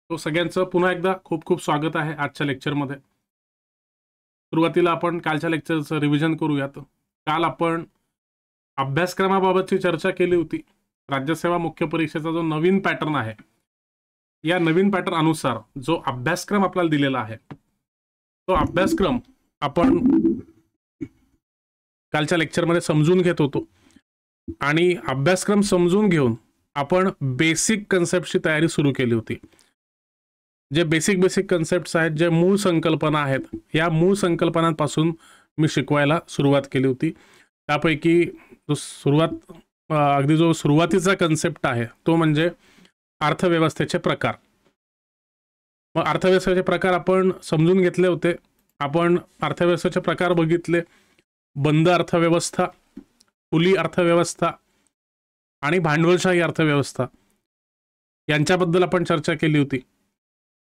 तो सगळ्यांचं पुन्हा एकदा खूप खूप स्वागत आहे आजच्या लेक्चरमध्ये। सुरुवातीला आपण कालच्या लेक्चरचं रिव्हिजन करूयात। काल आपण अभ्यासक्रमाबाबतची चर्चा केली होती। राज्यसेवा मुख्य परीक्षेचा जो नवीन पॅटर्न आहे, या नवीन पॅटर्न अनुसार जो अभ्यासक्रम आपल्याला दिलेला आहे, तो अभ्यासक्रम आपण कालच्या लेक्चरमध्ये समजून घेत होतो आणि अभ्यासक्रम समजून घेऊन आपण बेसिक कन्सेप्टची तयारी सुरू केली होती। जे बेसिक कन्सेप्ट्स आहेत, जे मूळ संकल्पना आहेत, या मूळ संकल्पनांपासून मी शिकवायला सुरुवात केली होती। त्यापैकी जो सुरुवातीचा कन्सेप्ट आहे तो म्हणजे अर्थव्यवस्थेचे प्रकार। मग अर्थव्यवस्थेचे प्रकार आपण समजून घेतले होते। आपण अर्थव्यवस्थेचे प्रकार बघितले, बंद अर्थव्यवस्था, खुली अर्थव्यवस्था आणि भांडवलशाही अर्थव्यवस्था यांच्याबद्दल आपण चर्चा केली होती।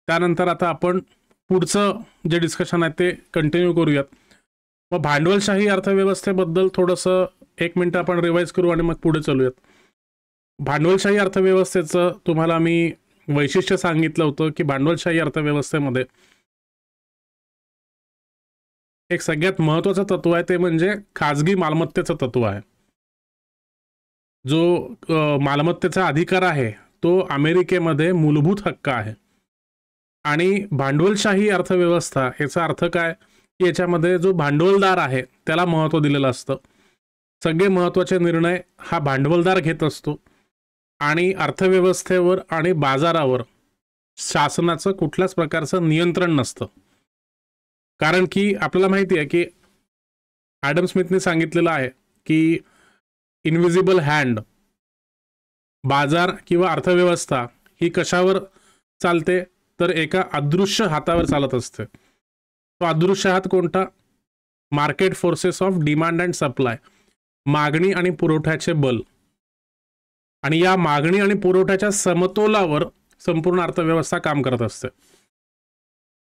त्यानंतर आता आपण पुढचं जे डिस्कशन आहे ते कंटिन्यू करूयात। मग भांडवलशाही अर्थव्यवस्थेबद्दल थोडंसं 1 मिनिट आपण रिवाइज करू आणि मग पुढे चालूयात। भांडवलशाही अर्थव्यवस्थेचं तुम्हाला मी वैशिष्ट्य सांगितलं होतं की भांडवलशाही अर्थव्यवस्थेमध्ये एक सगळ्यात महत्त्वाचं तत्व आहे, ते म्हणजे खाजगी मालमत्तेचं तत्व आहे। जो मालमत्तेचा अधिकार आहे तो अमेरिकेमध्ये मूलभूत हक्क आहे। आणि भांडवलशाही अर्थव्यवस्था याचा अर्थ काय की याच्यामध्ये जो भांडवलदार आहे त्याला महत्त्व दिलेलं असतं। सगळे महत्त्वाचे निर्णय हा भांडवलदार घेत असतो आणि अर्थव्यवस्थेवर आणि बाजारावर शासनाचं कुठल्याच प्रकारचं नियंत्रण नसतं। कारण की आपल्याला माहिती आहे की ॲडम स्मिथने सांगितलेलं आहे की इनविजिबल हँड, बाजार किंवा अर्थव्यवस्था ही कशावर चालते तर एका अदृश्य हातावर चालत असते। तो अदृश्य हात कोणता? Market forces of demand and supply, मागणी आणि पुरवठ्याचे बल। आणि या मागणी आणि पुरवठ्याच्या समतोलावर संपूर्ण अर्थव्यवस्था काम करत असते।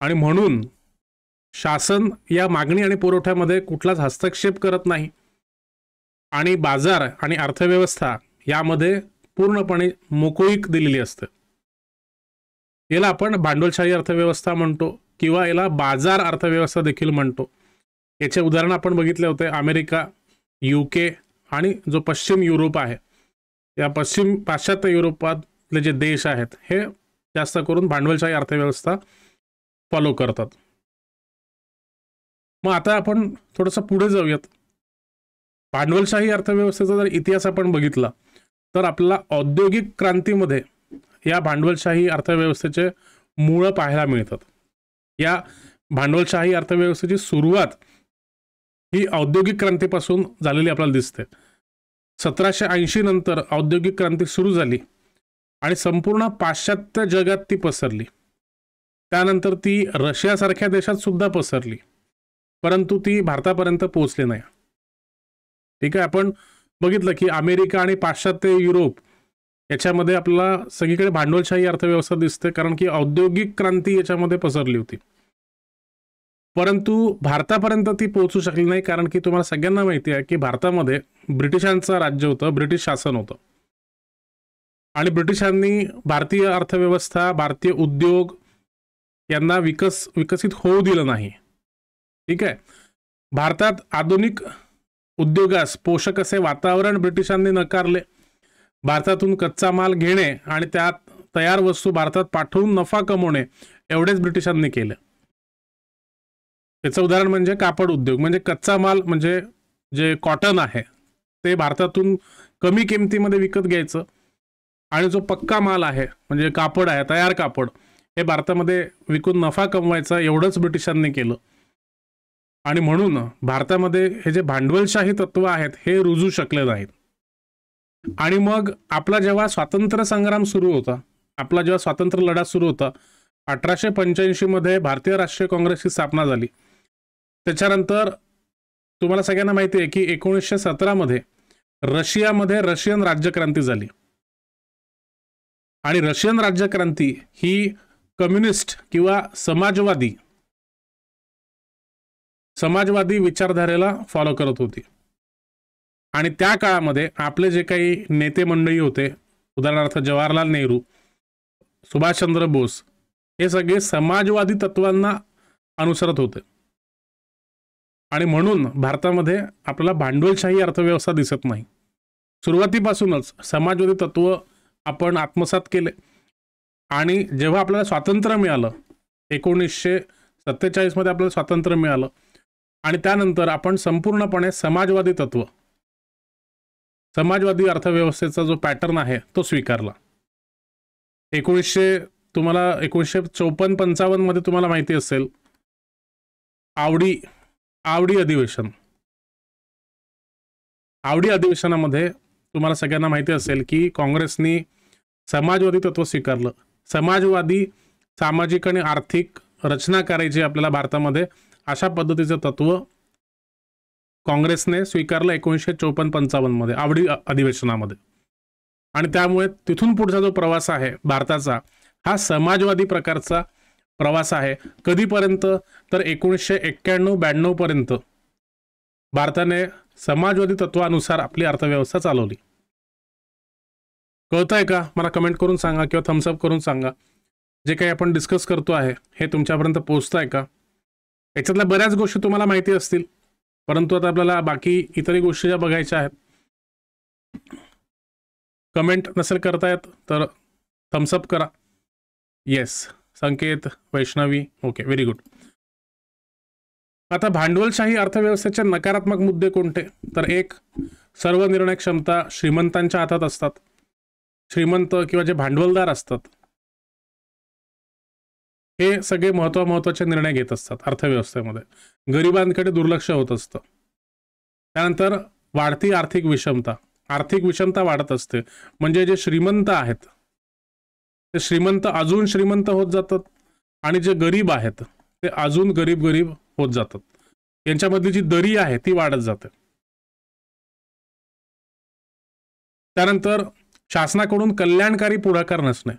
आणि म्हणून शासन या मागणी आणि पुरवठ्यामध्ये कुठलाच हस्तक्षेप करत नाही आणि बाजार आणि अर्थव्यवस्था यामध्ये पूर्णपणे मोकळीक दिलेली असते। याला आपण भांडवलशाही अर्थव्यवस्था म्हणतो किंवा याला बाजार अर्थव्यवस्था देखील म्हणतो। याचे उदाहरण आपण बघितले होते, अमेरिका, UK आणि जो पश्चिम युरोप आहे, या पाश्चात्य युरोपातले जे देश आहेत हे जास्त करून भांडवलशाही अर्थव्यवस्था फॉलो करतात। मग आता आपण थोडंसं पुढे जाऊयात। भांडवलशाही अर्थव्यवस्थेचा जर इतिहास आपण बघितला तर आपल्याला औद्योगिक क्रांतीमध्ये या भांडवलशाही अर्थव्यवस्थेचे मूळ पाहायला मिळतात। या भांडवलशाही अर्थव्यवस्थेची सुरुवात ही औद्योगिक क्रांतीपासून झालेली आपल्याला दिसते। 1780 नंतर औद्योगिक क्रांती सुरू झाली आणि संपूर्ण पाश्चात्य जगात ती पसरली। त्यानंतर ती रशियासारख्या देशात सुद्धा पसरली, परंतु ती भारतापर्यंत पोहोचली नाही। ठीक आहे, आपण बघितलं की अमेरिका आणि पाश्चात्य युरोप याच्यामध्ये आपल्याला सगळीकडे भांडवलशाही अर्थव्यवस्था दिसते, कारण की औद्योगिक क्रांती याच्यामध्ये पसरली होती। परंतु भारतापर्यंत ती पोहोचू शकली नाही, कारण की तुम्हाला सगळ्यांना माहिती आहे की भारतामध्ये ब्रिटिशांचं राज्य होतं, ब्रिटिश शासन होतं आणि ब्रिटिशांनी भारतीय अर्थव्यवस्था, भारतीय उद्योग यांना विकसित होऊ दिलं नाही। ठीक आहे, भारतात आधुनिक उद्योगास पोषक असे वातावरण ब्रिटिशांनी नकारले। भारतातून कच्चा माल घेणे आणि त्यात तयार वस्तू भारतात पाठवून नफा कमवणे एवढेच ब्रिटिशांनी केले। याचं उदाहरण म्हणजे कापड उद्योग। म्हणजे कच्चा माल म्हणजे जे कॉटन आहे ते भारतातून कमी किमतीमध्ये विकत घ्यायचं आणि जो पक्का माल आहे म्हणजे कापड आहे, तयार कापड, हे भारतामध्ये विकून नफा कमवायचा, एवढंच ब्रिटिशांनी केलं। आणि म्हणून भारतामध्ये हे जे भांडवलशाही तत्व आहेत हे रुजू शकले नाहीत। आणि मग आपला जेव्हा स्वातंत्र्य संग्राम सुरू होता, आपला जेव्हा स्वातंत्र्य लढा सुरू होता, 1885 मध्ये भारतीय राष्ट्रीय काँग्रेसची स्थापना झाली। त्याच्यानंतर तुम्हाला सगळ्यांना माहिती आहे की 1917 मध्ये रशियामध्ये रशियन राज्यक्रांती झाली आणि रशियन राज्यक्रांती ही कम्युनिस्ट किंवा समाजवादी विचारधारेला फॉलो करत होती। आणि त्या काळामध्ये आपले जे काही नेते मंडळी होते, उदाहरणार्थ जवाहरलाल नेहरू, सुभाषचंद्र बोस, हे सगळे समाजवादी तत्वांना अनुसरत होते आणि म्हणून भारतामध्ये आपल्याला भांडवलशाही अर्थव्यवस्था दिसत नाही. सुरुवातीपासूनच समाजवादी तत्व आपण आत्मसात केले आणि जेव्हा आपल्याला स्वातंत्र्य मिळालं 1947 मध्ये आपल्याला स्वातंत्र्य मिळालं आणि त्यानंतर आपण संपूर्णपणे समाजवादी तत्व, समाजवादी अर्थव्यवस्थेचा जो पॅटर्न आहे तो स्वीकारला. 1954-55 मध्ये तुम्हाला माहिती असेल आवडी अधिवेशनामध्ये तुम्हाला सगळ्यांना माहिती असेल की काँग्रेसनी समाजवादी तत्व स्वीकारलं. समाजवादी सामाजिक आणि आर्थिक रचना करायची आपल्याला भारतामध्ये, अशा पद्धतीचं तत्व काँग्रेसने स्वीकारलं 1954-55 मध्ये आवडी अधिवेशनामध्ये. आणि त्यामुळे तिथून पुढचा जो प्रवास आहे भारताचा हा समाजवादी प्रकारचा प्रवास आहे. कधीपर्यंत तर 1991-92 पर्यंत भारताने समाजवादी तत्वानुसार आपली अर्थव्यवस्था चालवली. कळतंय का? मला कमेंट करून सांगा किंवा थम्सअप करून सांगा. जे काही आपण डिस्कस करतो आहे हे तुमच्यापर्यंत पोहोचतंय का? याच्यातल्या बऱ्याच गोष्टी तुम्हाला माहिती असतील, परंतु आता आपल्याला बाकी इतरही गोष्टी ज्या बघायच्या आहेत. कमेंट नसेल करता येत तर थम्सअप करा. येस, संकेत, वैष्णवी, ओके, व्हेरी गुड. आता भांडवलशाही अर्थव्यवस्थेचे नकारात्मक मुद्दे कोणते? तर एक, सर्व निर्णय क्षमता श्रीमंतांच्या हातात असतात. श्रीमंत किंवा जे भांडवलदार असतात हे सगळे महत्वाचे निर्णय घेत असतात अर्थव्यवस्थेमध्ये. गरिबांकडे दुर्लक्ष होत असतं. त्यानंतर वाढती आर्थिक विषमता वाढत असते. म्हणजे जे श्रीमंत आहेत ते श्रीमंत अजून श्रीमंत होत जातात आणि जे गरीब आहेत ते अजून गरीब होत जातात. यांच्यामधली जी दरी आहे ती वाढत जाते. त्यानंतर शासनाकडून कल्याणकारी पुढाकार नसणे.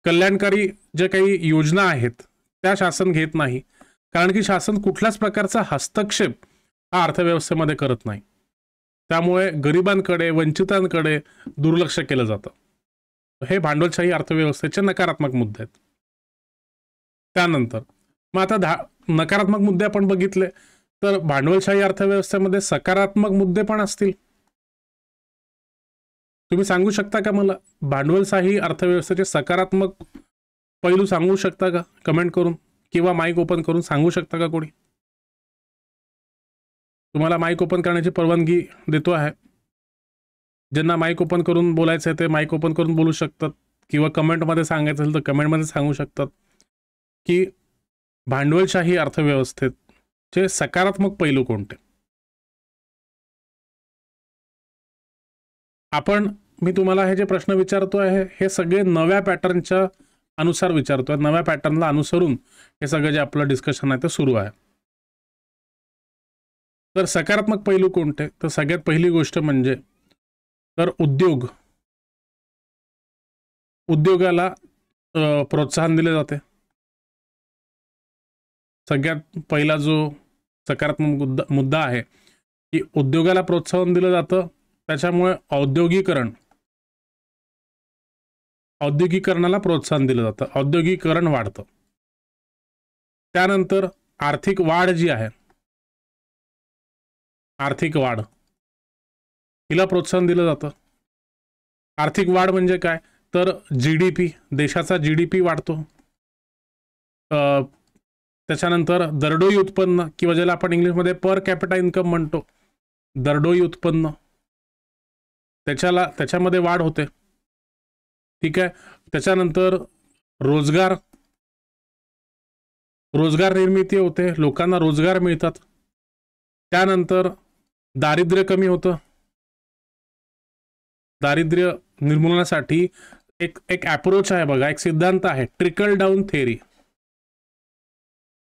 कल्याणकारी जे काही योजना आहेत त्या शासन घेत नाही, कारण की शासन कुठल्याच प्रकारचा हस्तक्षेप हा अर्थव्यवस्थेमध्ये करत नाही. त्यामुळे गरिबांकडे, वंचितांकडे दुर्लक्ष केलं जातं. हे भांडवलशाही अर्थव्यवस्थेचे नकारात्मक मुद्दे आहेत. त्यानंतर मग आता नकारात्मक मुद्दे आपण बघितले तर भांडवलशाही अर्थव्यवस्थेमध्ये सकारात्मक मुद्दे पण असतील. तुम्ही सांगू शकता का मला भांडवलशाही अर्थव्यवस्थेचे सकारात्मक पैलू सांगू शकता का कमेंट करून किंवा माईक ओपन करून सांगू शकता का कोणी? तुम्हाला माईक ओपन करण्याची परवानगी देतो आहे. ज्यांना माईक ओपन करून बोलायचं आहे ते माईक ओपन करून बोलू शकतात किंवा कमेंटमध्ये सांगायचं असेल तर कमेंटमध्ये सांगू शकतात की भांडवलशाही अर्थव्यवस्थेचे सकारात्मक पैलू कोणते. मी तुम्हाला हे जे प्रश्न विचारतो आहे हे सगळे नव्या पॅटर्नच्या अनुसार विचारतोय. नव्या पॅटर्नला अनुसरून हे सगळं जे आपलं डिस्कशन आहे ते सुरू आहे. तर सकारात्मक पैलू कोणते? तर सगळ्यात पहिली गोष्ट म्हणजे तर उद्योगाला प्रोत्साहन दिले जाते. सगळ्यात पहिला जो सकारात्मक मुद्दा आहे की उद्योगाला प्रोत्साहन दिलं जातं. त्याच्यामुळे औद्योगिकरणाला प्रोत्साहन दिलं जातं. औद्योगिकरण वाढतं. त्यानंतर आर्थिक वाढ जी आहे, आर्थिक वाढ हिला प्रोत्साहन दिलं जातं. आर्थिक वाढ म्हणजे काय? तर GDP, देशाचा GDP वाढतो. त्याच्यानंतर दरडोई उत्पन्न किंवा ज्याला आपण इंग्लिशमध्ये पर कॅपिटा इन्कम म्हणतो, दरडोई उत्पन्न त्याच्यामध्ये वाढ होते. ठीक आहे. त्याच्यानंतर रोजगार निर्मिती होते, लोकांना रोजगार मिळतात. त्यानंतर दारिद्र्य कमी होतं. दारिद्र्य निर्मूलनासाठी एक अप्रोच आहे बघा, एक सिद्धांत आहे, trickle down theory,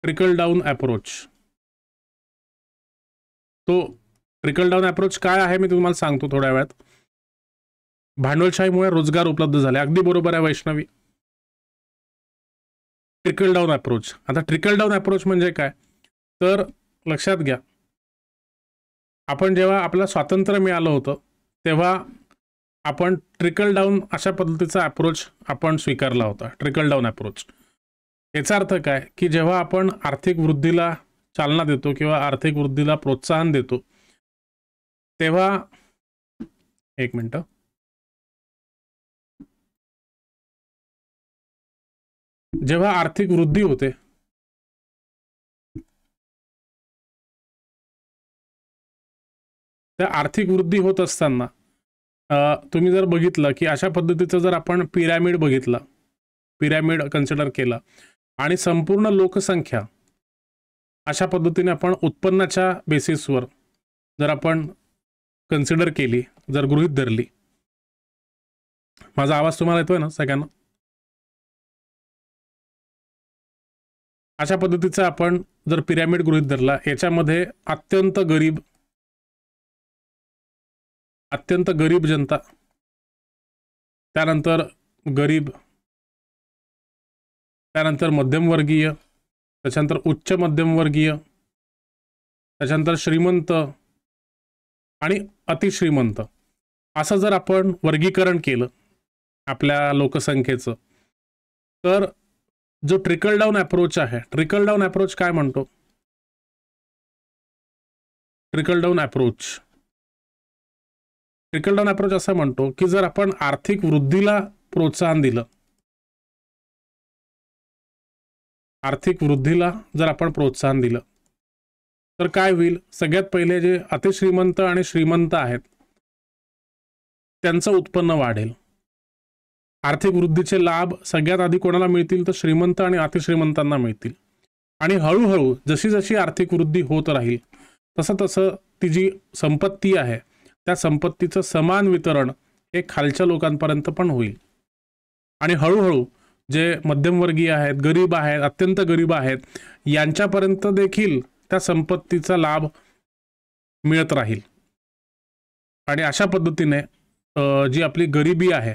trickle down approach. तो ट्रिकल डाऊन अप्रोच काय आहे मी तुम्हाला सांगतो थोड्या वेळात. भांडवलशाहीमुळे रोजगार उपलब्ध झाले. अगदी बरोबर आहे वैष्णवी. Trickle down approach. आता ट्रिकल डाऊन अप्रोच म्हणजे काय? तर लक्षात घ्या, आपण जेव्हा आपल्याला स्वातंत्र्य मिळालं होतं तेव्हा आपण ट्रिकल डाऊन अशा पद्धतीचा अप्रोच आपण स्वीकारला होता, ट्रिकल डाऊन अप्रोच. याचा अर्थ काय की जेव्हा आपण आर्थिक वृद्धीला चालना देतो किंवा आर्थिक वृद्धीला प्रोत्साहन देतो तेव्हा, एक मिनिट, जेव्हा आर्थिक वृद्धी होते त्या आर्थिक वृद्धी होत असताना तुम्ही जर बघितलं की अशा पद्धतीचं जर आपण पिरॅमिड बघितला, पिरॅमिड कन्सिडर केला आणि संपूर्ण लोकसंख्या अशा पद्धतीने आपण उत्पन्नाच्या बेसिसवर जर आपण कन्सिडर केली, जर गृहीत धरली. माझा आवाज तुम्हाला येतोय ना सगळ्यांना? अशा पद्धतीचा आपण जर पिरॅमिड गृहीत धरला, याच्यामध्ये अत्यंत गरीब जनता, त्यानंतर गरीब, त्यानंतर मध्यमवर्गीय, त्याच्यानंतर उच्च मध्यमवर्गीय, त्याच्यानंतर श्रीमंत आणि अतिश्रीमंत, असं जर आपण वर्गीकरण केलं आपल्या लोकसंख्येचं, तर जो ट्रिकल डाऊन अप्रोच आहे, ट्रिकल डाऊन अप्रोच काय म्हणतो? ट्रिकल डाऊन अप्रोच असं म्हणतो की जर आपण आर्थिक वृद्धीला प्रोत्साहन दिलं, आर्थिक वृद्धीला जर आपण प्रोत्साहन दिलं तर काय होईल? सगळ्यात पहिले जे अतिश्रीमंत आणि श्रीमंत आहेत त्यांचं उत्पन्न वाढेल. आर्थिक वृद्धीचे लाभ सगळ्यात आधी कोणाला मिळतील? तर श्रीमंत आणि अतिश्रीमंतांना मिळतील. आणि हळूहळू जशी जशी आर्थिक वृद्धी होत राहील तसं तसं ती जी संपत्ती आहे त्या संपत्तीचं समान वितरण हे खालच्या लोकांपर्यंत पण होईल. आणि हळूहळू जे मध्यमवर्गीय आहेत, गरीब आहेत, अत्यंत गरीब आहेत, यांच्यापर्यंत देखील त्या संपत्तीचा लाभ मिळत राहील. आणि अशा पद्धतीने जी आपली गरिबी आहे,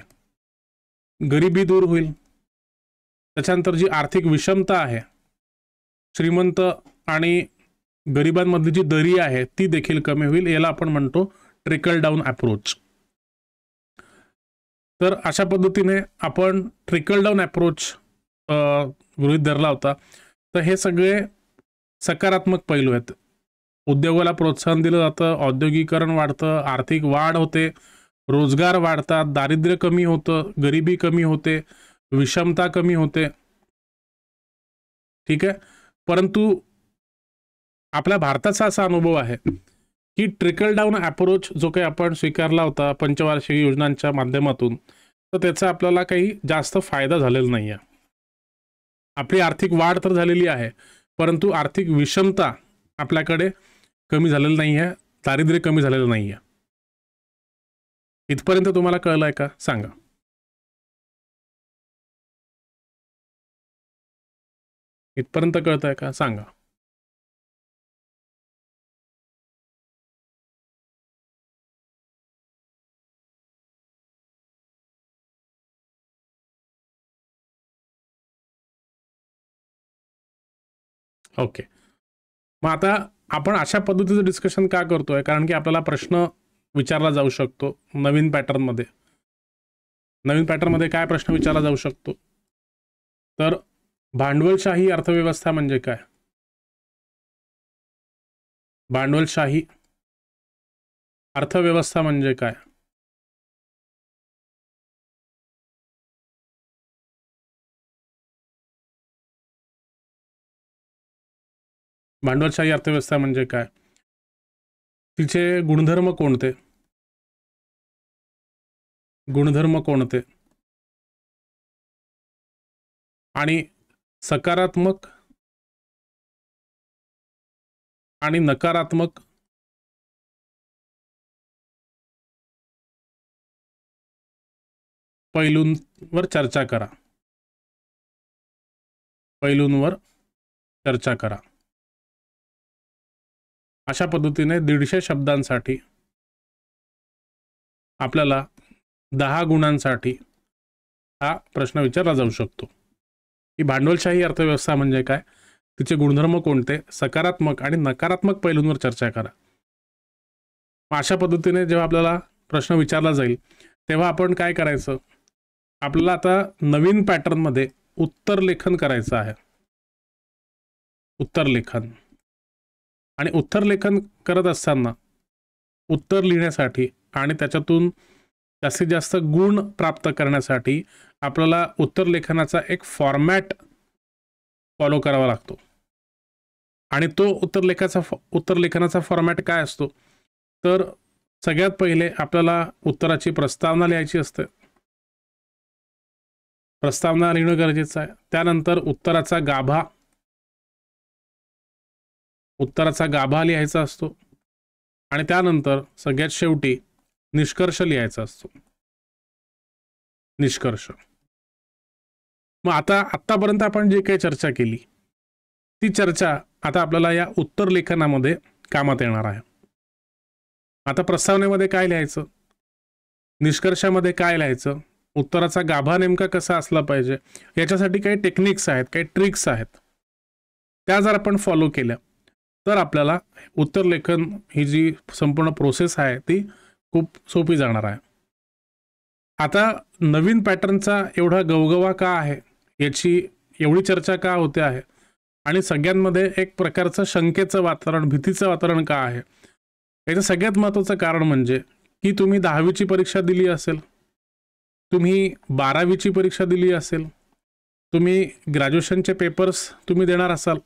गरिबी दूर होईल. त्याच्यानंतर जी आर्थिक विषमता आहे, श्रीमंत आणि गरिबांमधली जी दरी आहे ती देखील कमी होईल. याला आपण म्हणतो ट्रिकल डाऊन अप्रोच. तर अशा पद्धतीने आपण ट्रिकल डाऊन अप्रोच गृहीत धरला होता. तर हे सगळे सकारात्मक पैलू आहेत. उद्योगाला प्रोत्साहन दिलं जातं, औद्योगिकरण वाढतं, आर्थिक वाढ होते, रोजगार वाढतात, दारिद्र्य कमी होतं, गरिबी कमी होते, विषमता कमी होते. ठीक आहे. परंतु आपल्या भारताचा असा अनुभव आहे की ट्रिकल डाऊन अप्रोच जो काही आपण स्वीकारला होता पंचवार्षिक योजनांच्या माध्यमातून, तर त्याचा आपल्याला काही जास्त फायदा झालेला नाही आहे. आपली आर्थिक वाढ तर झालेली आहे, परंतु आर्थिक विषमता आपल्याकडे कमी झालेली नाही आहे, दारिद्र्य कमी झालेलं नाही आहे. इथपर्यंत तुम्हाला कळलंय का? सांगा. इथपर्यंत कळतंय का? सांगा. ओके. मग आता आपण अशा पद्धतीचं डिस्कशन का करतोय? कारण की आपल्याला प्रश्न विचारला जाऊ शकतो नवीन पॅटर्नमध्ये. नवीन पॅटर्नमध्ये काय प्रश्न विचारला जाऊ शकतो? तर भांडवलशाही अर्थव्यवस्था म्हणजे काय? भांडवलशाही अर्थव्यवस्था म्हणजे काय? भांडवलशाही अर्थव्यवस्था म्हणजे काय? तिचे गुणधर्म कोणते? गुणधर्म कोणते? आणि सकारात्मक आणि नकारात्मक पैलूंवर चर्चा करा. पैलूंवर चर्चा करा. अशा पद्धतीने 150 शब्दांसाठी आपल्याला 10 गुणांसाठी हा प्रश्न विचारला जाऊ शकतो की भांडवलशाही अर्थव्यवस्था म्हणजे काय, तिचे गुणधर्म कोणते, सकारात्मक आणि नकारात्मक पैलूंवर चर्चा करा. अशा पद्धतीने जेव्हा आपल्याला प्रश्न विचारला जाईल तेव्हा आपण काय करायचं, आपल्याला आता नवीन पॅटर्नमध्ये उत्तर लेखन करायचं आहे. उत्तर लेखन, आणि उत्तर लेखन करत असताना उत्तर लिहिण्यासाठी आणि त्याच्यातून जास्तीत जास्त गुण प्राप्त करण्यासाठी आपल्याला उत्तर लेखनाचा एक फॉर्मॅट फॉलो करावा लागतो. आणि तो उत्तर लेखनाचा फॉर्मॅट काय असतो, तर सगळ्यात पहिले आपल्याला उत्तराची प्रस्तावना लिहायची असते. प्रस्तावना लिहिणं गरजेचं आहे. त्यानंतर उत्तराचा गाभा लिहायचा असतो. आणि त्यानंतर सगळ्यात शेवटी निष्कर्ष लिहायचा असतो. निष्कर्ष. मग आतापर्यंत आपण जे काही चर्चा केली ती चर्चा आता आपल्याला या उत्तर लेखनामध्ये कामात येणार आहे. आता प्रस्तावनेमध्ये काय लिहायचं, निष्कर्षामध्ये काय लिहायचं, उत्तराचा गाभा नेमका कसा असला पाहिजे, याच्यासाठी काही टेक्निक्स आहेत, काही ट्रिक्स आहेत. त्या जर आपण फॉलो केल्या तर आपल्याला उत्तर लेखन ही जी संपूर्ण प्रोसेस आहे ती खूप सोपी जाणार आहे. आता नवीन पॅटर्नचा एवढा गवगवा का आहे, याची एवढी चर्चा का होते आहे, आणि सगळ्यांमध्ये एक प्रकारचं शंकेचं वातावरण, भीतीचं वातावरण का आहे, याचं सगळ्यात महत्त्वाचं कारण म्हणजे की तुम्ही 10वीची परीक्षा दिली असेल, तुम्ही 12वीची परीक्षा दिली असेल, तुम्ही ग्रॅज्युएशनचे पेपर्स तुम्ही देणार असाल.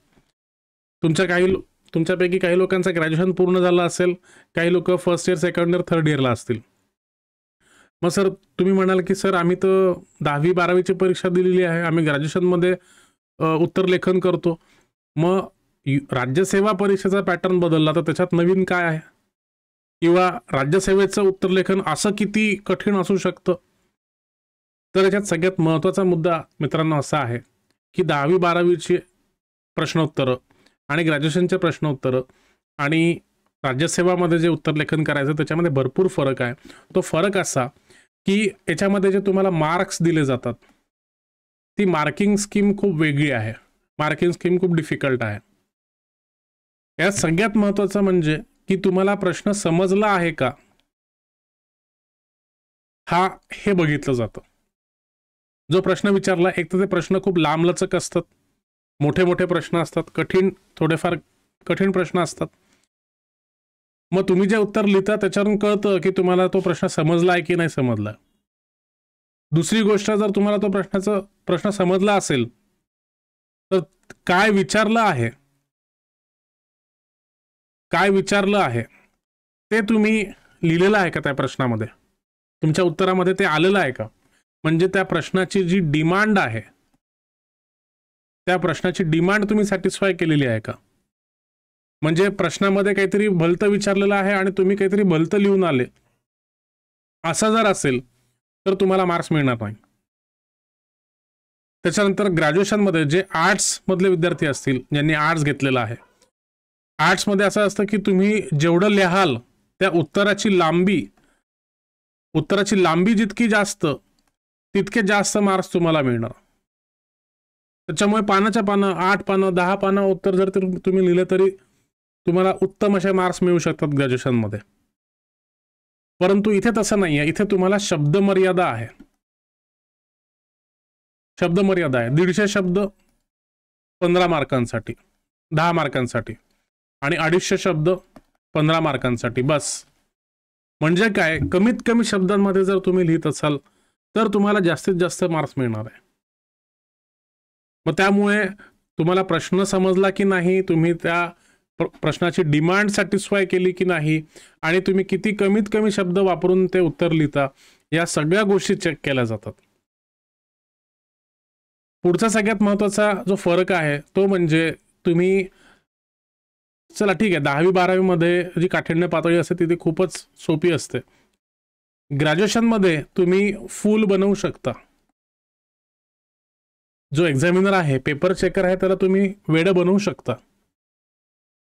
तुमच्यापैकी काही लोकांचं ग्रॅज्युएशन पूर्ण झालं असेल, काही लोक first year, second year, third इयरला असतील. मग सर तुम्ही म्हणाल की सर आम्ही तर 10वी 12वीची परीक्षा दिलेली आहे, आम्ही ग्रॅज्युएशनमध्ये उत्तर लेखन करतो. मग राज्यसेवा परीक्षेचा पॅटर्न बदलला तर त्याच्यात नवीन काय आहे, किंवा राज्यसेवेचं उत्तर लेखन असं किती कठीण असू शकतं. तर याच्यात सगळ्यात महत्त्वाचा मुद्दा मित्रांनो असा आहे की 10वी 12वीची प्रश्नोत्तरं आणि ग्रॅज्युएशनचे प्रश्नोत्तरं आणि राज्यसेवामध्ये जे उत्तर लेखन करायचं त्याच्यामध्ये भरपूर फरक आहे. तो फरक असा की याच्यामध्ये जे तुम्हाला मार्क्स दिले जातात ती मार्किंग स्कीम खूप वेगळी आहे, मार्किंग स्कीम खूप डिफिकल्ट आहे. यात सगळ्यात महत्त्वाचं म्हणजे की तुम्हाला प्रश्न समजला आहे का, हे बघितलं जातं. जो प्रश्न विचारला, एक तर ते प्रश्न खूप लांबलचक असतात, मोठे प्रश्न असतात, थोडेफार कठीण प्रश्न असतात. मग तुम्ही जे उत्तर लिहिता त्याच्यावरून कळतं की तुम्हाला तो प्रश्न समजला आहे की नाही समजला. दुसरी गोष्ट, जर तुम्हाला तो प्रश्न समजला असेल तर काय विचारलं आहे ते तुम्ही लिहिलेलं आहे का त्या प्रश्नामध्ये, तुमच्या उत्तरामध्ये ते आलेलं आहे का, म्हणजे त्या प्रश्नाची जी डिमांड आहे त्या प्रश्नाची डिमांड तुम्ही सॅटिस्फाय केलेली आहे का. म्हणजे प्रश्नामध्ये काहीतरी भलतं विचारलेलं आहे आणि तुम्ही काहीतरी भलतं लिहून आले, असं जर असेल तर तुम्हाला मार्क्स मिळणार नाही. त्याच्यानंतर ग्रॅज्युएशनमध्ये जे आर्ट्स मधले विद्यार्थी असतील, ज्यांनी आर्ट्स घेतलेला आहे, आर्ट्समध्ये असं असतं की तुम्ही जेवढं लिहाल त्या उत्तराची लांबी जितकी जास्त तितके जास्त मार्क्स तुम्हाला मिळणार. त्याच्यामुळे पानाच्या पानं, 8 पानं, 10 पानं उत्तर जर तुम्ही लिहिले तरी तुम्हाला उत्तम असे मार्क्स मिळू शकतात ग्रॅज्युएशनमध्ये. परंतु इथे तसं नाही आहे. इथे तुम्हाला शब्द मर्यादा आहे. 150 शब्द 15 मार्कांसाठी, 10 मार्कांसाठी, आणि 250 शब्द 15 मार्कांसाठी, बस. म्हणजे काय, कमीत कमी शब्दांमध्ये जर तुम्ही लिहित असाल तर तुम्हाला जास्तीत जास्त मार्क्स मिळणार आहे. मग त्यामुळे तुम्हाला प्रश्न समजला की नाही, तुम्ही त्या प्रश्नाची डिमांड सॅटिस्फाय केली की नाही, आणि तुम्ही किती कमीत कमी शब्द वापरून ते उत्तर लिहिता, या सगळ्या गोष्टी चेक केल्या जातात. पुढचा सगळ्यात महत्त्वाचा जो फरक आहे तो म्हणजे तुम्ही, चला ठीक आहे, 10वी 12वी मध्ये जी काठिण्य पातळी असते ती खूपच सोपी असते. ग्रॅज्युएशनमध्ये तुम्ही फुल बनवू शकता. जो एक्झामिनर आहे, पेपर चेकर आहे, त्याला तुम्ही वेड बनवू शकता.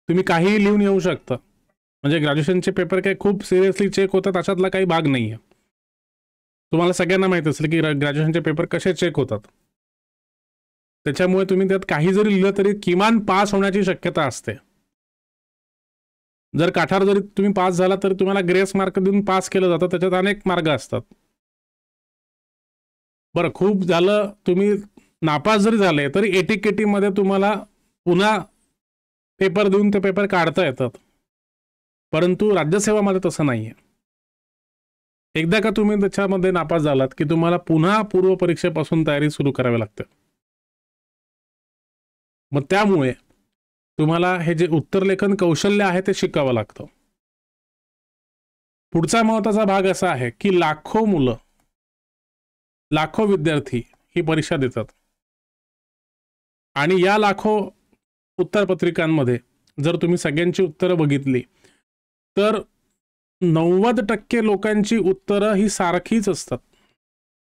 तुम्ही काहीही लिहून येऊ शकता. म्हणजे ग्रॅज्युएशनचे पेपर काही खूप सिरियसली चेक होतात अशातला काही भाग नाही आहे. तुम्हाला सगळ्यांना माहित असेल की ग्रॅज्युएशनचे पेपर कसे चेक होतात. त्याच्यामुळे तुम्ही त्यात काही जरी लिहिलं तरी किमान पास होण्याची शक्यता असते. जर काठावर जरी तुम्ही पास झाला तर तुम्हाला ग्रेस मार्क देऊन पास केलं जातं. त्याच्यात अनेक मार्ग असतात. बरं, खूप झालं, तुम्ही नापास जरी झाले तरी एटीकेटी मध्ये तुम्हाला पुन्हा पेपर देऊन ते पेपर काढता येतात. परंतु राज्यसेवामध्ये तसं नाहीये. एकदा का तुम्ही त्याच्यामध्ये नापास झालात की तुम्हाला पुन्हा पूर्व परीक्षेपासून तयारी सुरू करावी लागते. मग त्यामुळे तुम्हाला हे जे उत्तरलेखन कौशल्य आहे ते शिकावं लागतं. पुढचा महत्त्वाचा भाग असा आहे की लाखो मुलं, लाखो विद्यार्थी ही परीक्षा देतात आणि या लाखो उत्तरपत्रिकांमध्ये जर तुम्ही सगळ्यांची उत्तरं बघितली तर 90% लोकांची उत्तरं ही सारखीच असतात.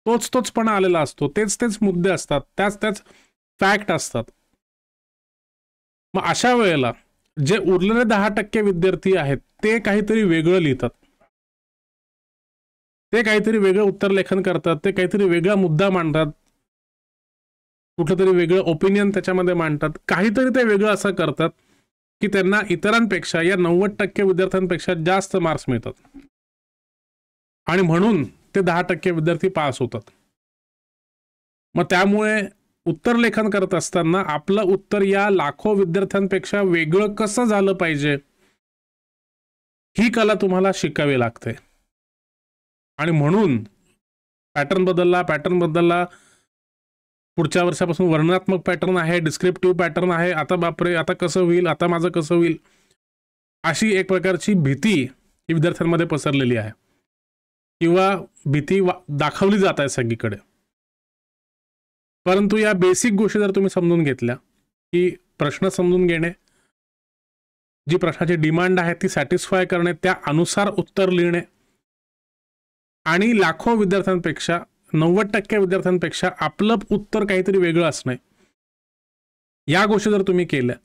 तोचपणा आलेला असतो, तेच मुद्दे असतात, त्याच फॅक्ट असतात. मग अशा वेळेला जे उरलेले 10% विद्यार्थी आहेत ते काहीतरी वेगळं लिहितात, ते काहीतरी वेगळं उत्तरलेखन करतात, ते काहीतरी वेगळा मुद्दा मांडतात, कुठलं तरी वेगळं ओपिनियन त्याच्यामध्ये मांडतात, काहीतरी ते वेगळं असं करतात की त्यांना इतरांपेक्षा, या 90% विद्यार्थ्यांपेक्षा जास्त मार्क्स मिळतात आणि म्हणून ते 10% विद्यार्थी पास होतात. मग त्यामुळे उत्तरलेखन करत असताना आपलं उत्तर या लाखो विद्यार्थ्यांपेक्षा वेगळं कसं झालं पाहिजे ही कला तुम्हाला शिकावी लागते. आणि म्हणून पॅटर्न बदलला, पुढच्या वर्षापासून वर्णनात्मक पॅटर्न आहे, डिस्क्रिप्टिव्ह पॅटर्न आहे, आता बापरे आता कसं होईल, आता माझं कसं होईल, अशी एक प्रकारची भीती ही विद्यार्थ्यांमध्ये पसरलेली आहे किंवा भीती दाखवली जात आहे सगळीकडे. परंतु या बेसिक गोष्टी जर तुम्ही समजून घेतल्या की प्रश्न समजून घेणे, जी प्रश्नाची डिमांड आहे ती सॅटिस्फाय करणे, त्या अनुसार उत्तर लिहिणे आणि लाखो विद्यार्थ्यांपेक्षा 90% विद्यार्थ्यांपेक्षा आपलं उत्तर काहीतरी वेगळं असणे, या गोष्टी जर तुम्ही केल्या,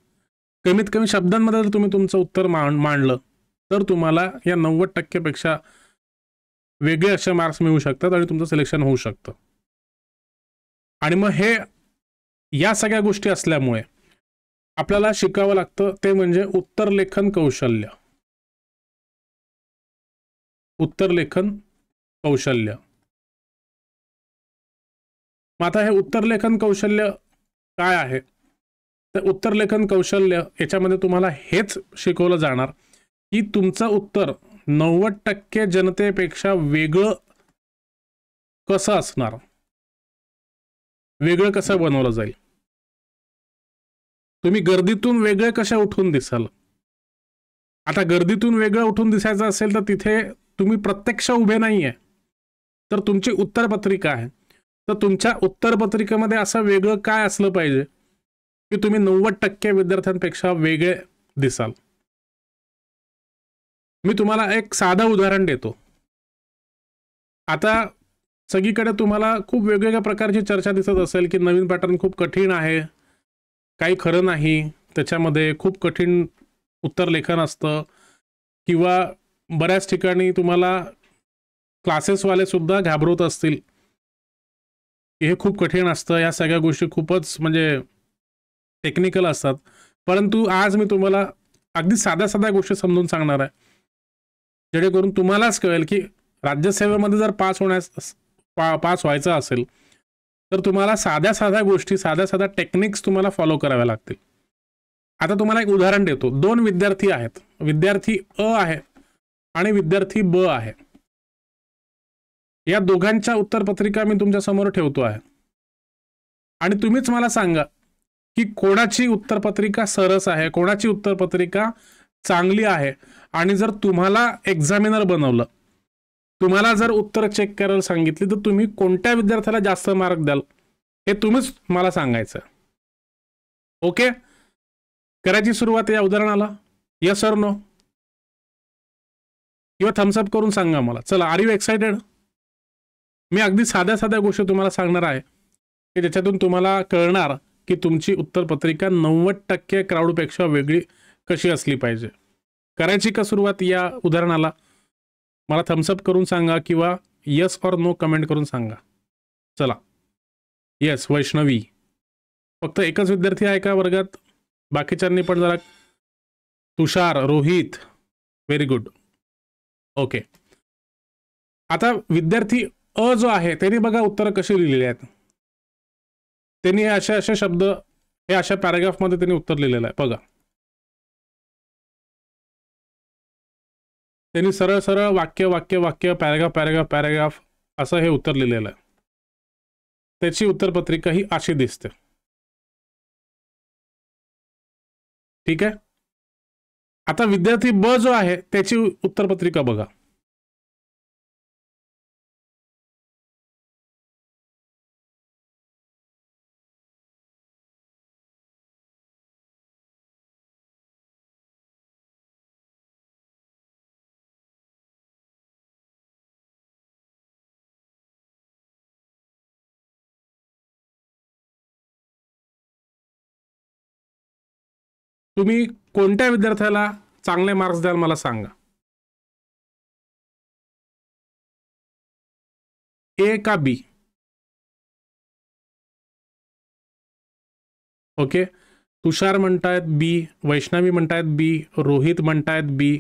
कमीत कमी शब्दांमध्ये जर तुम्ही तुमचं उत्तर मांडलं तर तुम्हाला या 90% पेक्षा वेगळे असे मार्क्स मिळू शकतात आणि तुमचं सिलेक्शन होऊ शकतं. आणि मग हे या सगळ्या गोष्टी असल्यामुळे आपल्याला शिकावं लागतं ते म्हणजे उत्तरलेखन कौशल्य. उत्तरलेखन कौशल्य. मग आता हे उत्तरलेखन कौशल्य काय आहे? तर उत्तरलेखन कौशल्य याच्यामध्ये तुम्हाला हेच शिकवलं जाणार की तुमचं उत्तर 90% जनतेपेक्षा वेगळं कसं असणार, वेगळं कसं बनवलं जाईल, तुम्ही गर्दीतून वेगळे कसे उठून दिसाल. आता गर्दीतून वेगळं उठून दिसायचं असेल तर तिथे तुम्ही प्रत्यक्ष उभे नाहीये, तर तुमची उत्तरपत्रिका आहे, तर तुमच्या उत्तरपत्रिकेमध्ये असं वेगळं काय असलं पाहिजे की तुम्ही 90% विद्यार्थ्यांपेक्षा वेगळे दिसाल. मी तुम्हाला एक साधं उदाहरण देतो. आता सगळीकडे तुम्हाला खूप वेगवेगळ्या प्रकारची चर्चा दिसत असेल की नवीन पॅटर्न खूप कठीण आहे, काही खरं नाही, त्याच्यामध्ये खूप कठीण उत्तरलेखन असतं, किंवा बऱ्याच ठिकाणी तुम्हाला क्लासेसवाले सुद्धा घाबरवत असतील, हे खूप कठीण असतं, या सगळ्या गोष्टी खूपच म्हणजे टेक्निकल असतात. परंतु आज मी तुम्हाला अगदी साध्या गोष्टी समजून सांगणार आहे, जेणेकरून तुम्हालाच कळेल की राज्यसेवेमध्ये जर पास व्हायचं असेल तर तुम्हाला साध्या गोष्टी, साध्या टेक्निक्स तुम्हाला फॉलो कराव्या लागतील. आता तुम्हाला एक उदाहरण देतो. 2 विद्यार्थी आहेत, विद्यार्थी अ आहे आणि विद्यार्थी ब आहे. या दोघांच्या उत्तरपत्रिका मी तुमच्या समोर ठेवतो आहे आणि तुम्हीच मला सांगा की कोणाची उत्तरपत्रिका सरस आहे, कोणाची उत्तरपत्रिका चांगली आहे. आणि जर तुम्हाला एक्झामिनर बनवलं, तुम्हाला जर उत्तर चेक करायला सांगितली, तर तुम्ही कोणत्या विद्यार्थ्याला जास्त मार्क द्याल हे तुम्हीच मला सांगायचं. ओके, करायची सुरुवात या उदाहरणाला? Yes or no? किंवा थम्सअप करून सांगा मला. चला, आर यू एक्साइटेड? मी अगदी साध्या गोष्टी तुम्हाला सांगणार आहे की ज्याच्यातून तुम्हाला कळणार की तुमची उत्तरपत्रिका 90% क्राऊडपेक्षा वेगळी कशी असली पाहिजे. करायची का सुरुवात या उदाहरणाला? मला थम्सअप करून सांगा किंवा यस ऑर नो कमेंट करून सांगा. चला. यस, वैष्णवी. फक्त एकच विद्यार्थी आहे का वर्गात? बाकीच्यांनी पण जरा. तुषार, रोहित, व्हेरी गुड. ओके. आता विद्यार्थी अ जो आहे त्यांनी बघा उत्तर कशी लिहिलेली आहेत. त्यांनी असे असे शब्द हे अशा पॅराग्राफमध्ये त्यांनी उत्तर लिहिलेलं आहे बघा. त्यांनी सरळ सरळ वाक्य वाक्य वाक्य पॅराग्राफ पॅराग्राफ पॅराग्राफ असं हे उत्तर लिहिलेलं आहे. त्याची उत्तरपत्रिका ही अशी दिसते. ठीक आहे. आता विद्यार्थी ब जो आहे त्याची उत्तरपत्रिका बघा. तुम्ही कोणत्या विद्यार्थ्याला चांगले मार्क्स द्याल मला सांगा. ए का बी? ओके. तुषार म्हणतायत बी, वैष्णवी म्हणतायत बी, रोहित म्हणतायत बी,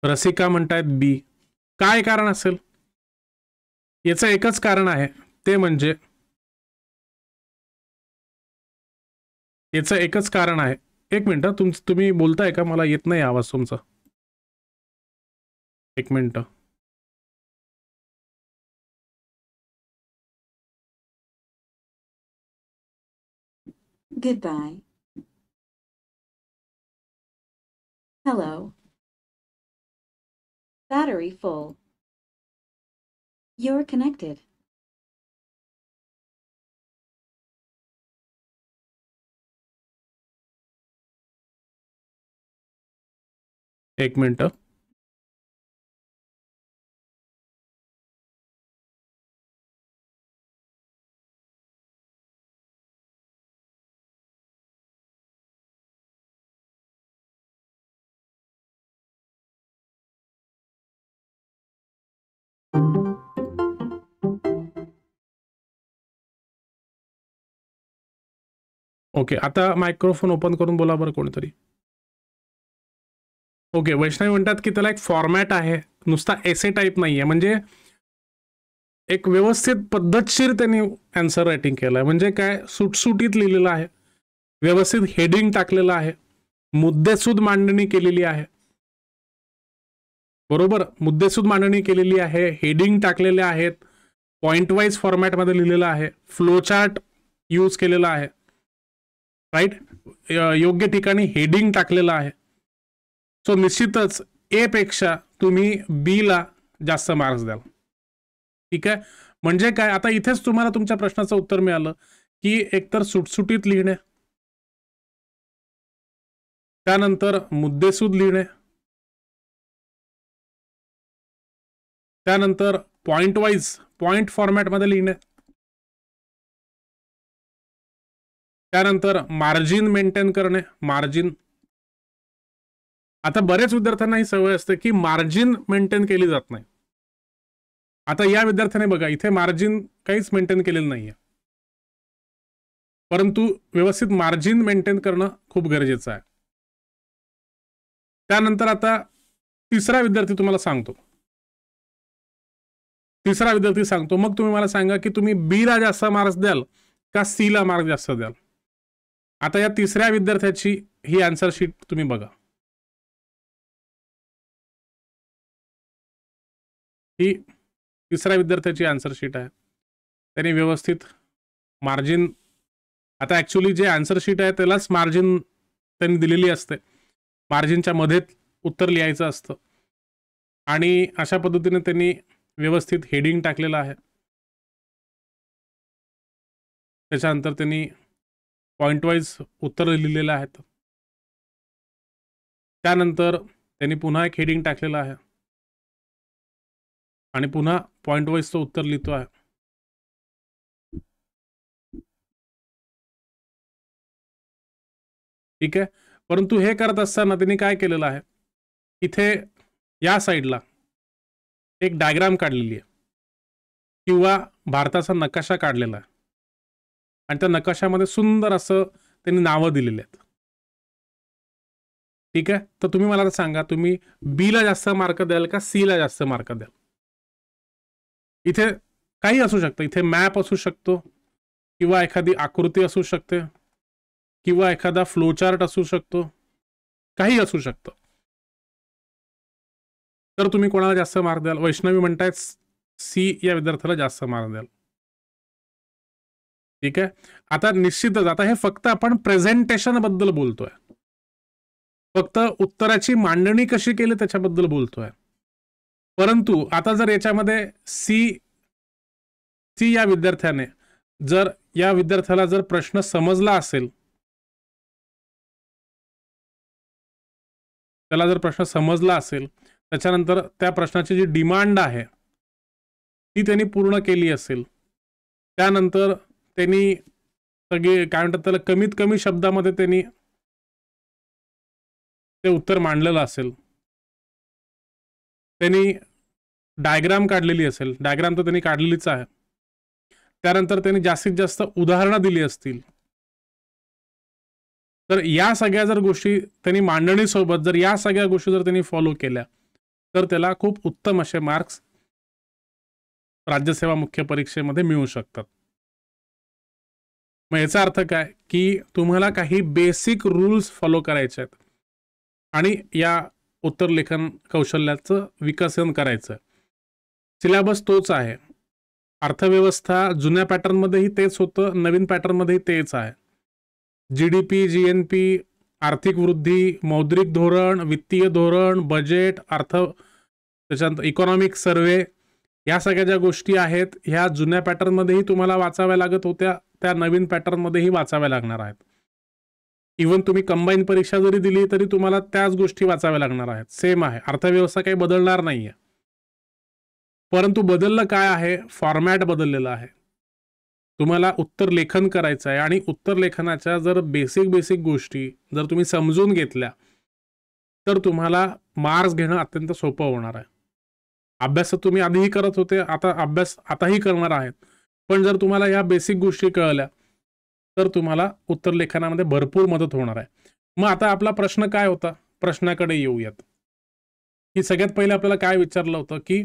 रसिका म्हणतायत बी. काय कारण असेल? याचं एकच कारण आहे, ते म्हणजे याचं एकच कारण आहे. एक मिनिट, तुम्ही बोलताय का? मला येत नाही आवाज तुमचा. एक minute. Goodbye. Hello. Battery full. You're connected. एक मिनिट. ओके, आता मायक्रोफोन ओपन करून बोला बरं कोणीतरी. ओके, वैष्णवी म्हणतात की त्याला एक फॉर्मॅट आहे, नुसता एसे टाईप नाही आहे. म्हणजे एक व्यवस्थित पद्धतशीर त्यांनी आन्सर रायटिंग केलं आहे. म्हणजे काय, सुटसुटीत लिहिलेलं आहे, व्यवस्थित हेडिंग टाकलेलं आहे, मुद्देसूद मांडणी केलेली आहे. बरोबर, मुद्देसूद मांडणी केलेली आहे, हेडिंग टाकलेले आहेत, पॉइंट वाईज फॉर्मॅटमध्ये लिहिलेलं आहे, फ्लोचार्ट यूज केलेला आहे, राईट. योग्य ठिकाणी हेडिंग टाकलेलं आहे. सो निश्चितच ए पेक्षा तुम्ही बी ला जास्त मार्क्स द्याल. ठीक आहे. म्हणजे काय, आता इथेच तुम्हाला तुमच्या प्रश्नाचं उत्तर मिळालं की एकतर सुटसुटीत लिहिणे, त्यानंतर मुद्देसूद लिहिणे, त्यानंतर पॉइंट वाईज पॉइंट फॉर्मॅटमध्ये लिहिणे, त्यानंतर मार्जिन मेंटेन करणे. मार्जिन, आता बरेच विद्यार्थ्यांना ही सवय असते की मार्जिन मेंटेन केली जात नाही. आता या विद्यार्थ्याने बघा इथे मार्जिन काहीच मेंटेन केलेलं नाहीये, परंतु व्यवस्थित मार्जिन मेंटेन करणं खूप गरजेचं आहे. त्यानंतर आता तिसरा विद्यार्थी तुम्हाला सांगतो, मग तुम्ही मला सांगा की तुम्ही बी ला जास्त मार्क्स द्याल का सी ला मार्क्स जास्त द्याल. आता या तिसऱ्या विद्यार्थ्याची ही आन्सर शीट तुम्ही बघा. ही तिसऱ्या विद्यार्थ्याची आन्सर शीट आहे. त्यांनी व्यवस्थित मार्जिन, आता ॲक्च्युली जे आन्सर शीट आहे त्यालाच मार्जिन त्यांनी दिलेली असते, मार्जिनच्या मध्ये उत्तर लिहायचं असतं. आणि अशा पद्धतीने त्यांनी व्यवस्थित हेडिंग टाकलेलं आहे. त्याच्यानंतर त्यांनी पॉइंट वाईज उत्तर लिहिलेलं आहेत. त्यानंतर त्यांनी पुन्हा एक हेडिंग टाकलेलं आहे आणि पुन्हा पॉइंट वाईज तो उत्तर लिहितो आहे. ठीक आहे. परंतु हे करत असताना त्यांनी काय केलेलं आहे, इथे या साईडला एक डायग्राम काढलेली आहे किंवा भारताचा नकाशा काढलेला आहे आणि त्या नकाशामध्ये सुंदर असं त्यांनी नावं दिलेली आहेत. ठीक आहे, तर तुम्ही मला सांगा, तुम्ही बी ला जास्त मार्क द्याल का सी ला जास्त मार्क द्याल? इथे काही असू शकतं, इथे मॅप असू शकतो, किंवा एखादी आकृती असू शकते, किंवा एखादा फ्लोचार्ट असू शकतो, काही असू शकतं. तर तुम्ही कोणाला जास्त मार्क द्याल? वैष्णवी म्हणतायत सी या विद्यार्थ्याला जास्त मार्क द्याल. ठीक आहे, आता निश्चितच आता हे फक्त आपण प्रेझेंटेशन बद्दल बोलतोय, फक्त उत्तराची मांडणी कशी केली त्याच्याबद्दल बोलतोय. परंतु आता जर याच्यामध्ये सी या विद्यार्थ्याने जर या विद्यार्थ्याला जर प्रश्न समजला असेल, त्याला जर प्रश्न समजला असेल, त्याच्यानंतर त्या प्रश्नाची जी डिमांड आहे ती त्यांनी पूर्ण केली असेल, त्यानंतर त्यांनी सगळे काय म्हणतात त्याला कमीत कमी शब्दामध्ये त्यांनी ते उत्तर मांडलेलं असेल, त्यांनी डायग्राम काढलेली असेल, डायग्राम तर त्यांनी काढलेलीच आहे, त्यानंतर त्यांनी जास्तीत जास्त उदाहरणं दिली असतील, तर या सगळ्या जर गोष्टी त्यांनी मांडणीसोबत जर या सगळ्या गोष्टी जर त्यांनी फॉलो केल्या, तर त्याला खूप उत्तम असे मार्क्स राज्यसेवा मुख्य परीक्षेमध्ये मिळू शकतात. मग याचा अर्थ काय की तुम्हाला काही बेसिक रूल्स फॉलो करायचे आहेत आणि या उत्तरलेखन कौशल्याचं विकसन करायचं. सिलेबस तोच आहे. अर्थव्यवस्था जुन्या पॅटर्नमध्येही तेच होतं, नवीन पॅटर्नमध्येही तेच आहे. GDP, GNP, आर्थिक वृद्धी, मौद्रिक धोरण, वित्तीय धोरण, बजेट, त्याच्यानंतर इकॉनॉमिक सर्वे, या सगळ्या ज्या गोष्टी आहेत ह्या जुन्या पॅटर्नमध्येही तुम्हाला वाचाव्या लागत होत्या, त्या नवीन पॅटर्नमध्येही वाचाव्या लागणार आहेत. इव्हन तुम्ही कंबाईन परीक्षा जरी दिली तरी तुम्हाला त्याच गोष्टी वाचाव्या लागणार आहेत. सेम आहे, अर्थव्यवस्था काही बदलणार नाहीये. परंतु बदललं काय आहे? फॉर्मॅट बदललेला आहे. तुम्हाला उत्तर लेखन करायचं आहे आणि उत्तर लेखनाच्या जर बेसिक गोष्टी जर तुम्ही समजून घेतल्या तर तुम्हाला मार्क्स घेणं अत्यंत सोपं होणार आहे. अभ्यास तुम्ही आधीही करत होते, आता अभ्यास आताही करणार आहेत, पण जर तुम्हाला या बेसिक गोष्टी कळल्या तर तुम्हाला उत्तर लेखनामध्ये भरपूर मदत होणार आहे. मग आता आपला प्रश्न काय होता? प्रश्नाकडे येऊयात. की सगळ्यात पहिले आपल्याला काय विचारलं होतं की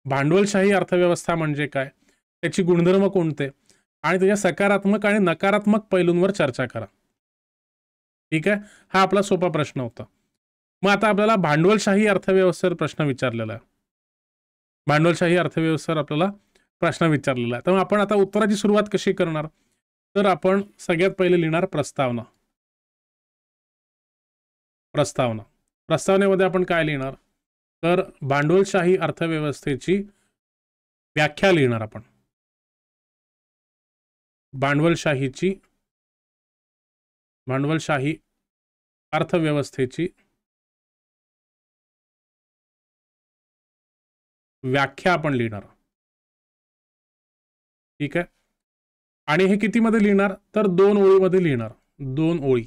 भांडवलशाही अर्थव्यवस्था म्हणजे काय, त्याची गुणधर्म कोणते आणि त्याच्या सकारात्मक आणि नकारात्मक पैलूंवर चर्चा करा. ठीक आहे, हा आपला सोपा प्रश्न होता. मग आता आपल्याला भांडवलशाही अर्थव्यवस्थेवर प्रश्न विचारलेला आहे. भांडवलशाही अर्थव्यवस्थेवर आपल्याला प्रश्न विचारलेला आहे. तर आपण आता उत्तराची सुरुवात कशी करणार? तर आपण सगळ्यात पहिले लिहिणार प्रस्तावना. प्रस्तावनेमध्ये आपण काय लिहिणार? तर भांडवलशाही अर्थव्यवस्थेची व्याख्या लिहिणार आपण. भांडवलशाही अर्थव्यवस्थेची व्याख्या आपण लिहिणार. ठीक आहे, आणि हे कितीमध्ये लिहिणार? तर 2 ओळीमध्ये लिहिणार. 2 ओळी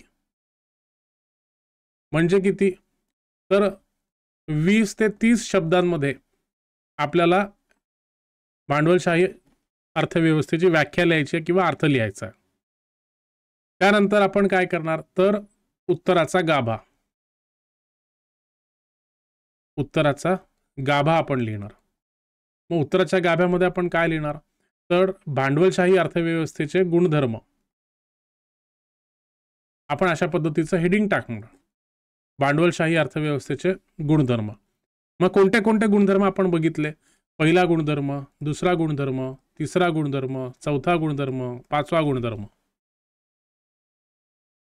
म्हणजे किती? तर 20 ते 30 शब्दांमध्ये आपल्याला भांडवलशाही अर्थव्यवस्थेची व्याख्या लिहायची किंवा अर्थ लिहायचा आहे. त्यानंतर आपण काय करणार? तर उत्तराचा गाभा आपण लिहिणार. मग उत्तराच्या गाभ्यामध्ये आपण काय लिहिणार? तर भांडवलशाही अर्थव्यवस्थेचे गुणधर्म. आपण अशा पद्धतीचं हेडिंग टाकणार, भांडवलशाही अर्थव्यवस्थेचे गुणधर्म. मग कोणते कोणते गुणधर्म आपण बघितले? पहिला गुणधर्म, दुसरा गुणधर्म, तिसरा गुणधर्म, चौथा गुणधर्म, पाचवा गुणधर्म.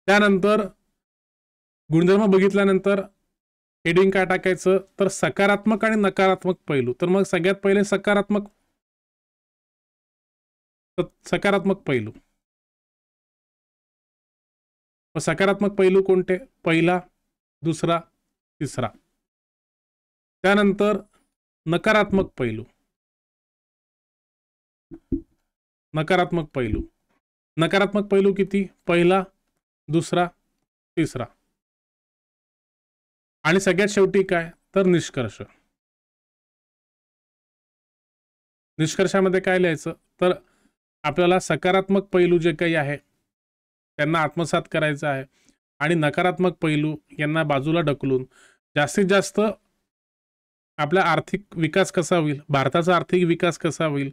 त्यानंतर गुणधर्म बघितल्यानंतर हेडिंग काय टाकायचं? तर सकारात्मक आणि नकारात्मक पैलू. तर मग सगळ्यात पहिले सकारात्मक पैलू. मग सकारात्मक पैलू कोणते? पहिला, दुसरा, तिसरा. त्यानंतर नकारात्मक पैलू. नकारात्मक पैलू किती? पहिला, दुसरा, तिसरा. आणि सगळ्यात शेवटी काय? तर निष्कर्ष. निष्कर्षामध्ये काय लिहायचं? तर आपल्याला सकारात्मक पैलू जे काही आहे त्यांना आत्मसात करायचं आहे आणि नकारात्मक पैलू यांना बाजूला ढकलून जास्तीत जास्त आपला आर्थिक विकास कसा होईल, भारताचा आर्थिक विकास कसा होईल,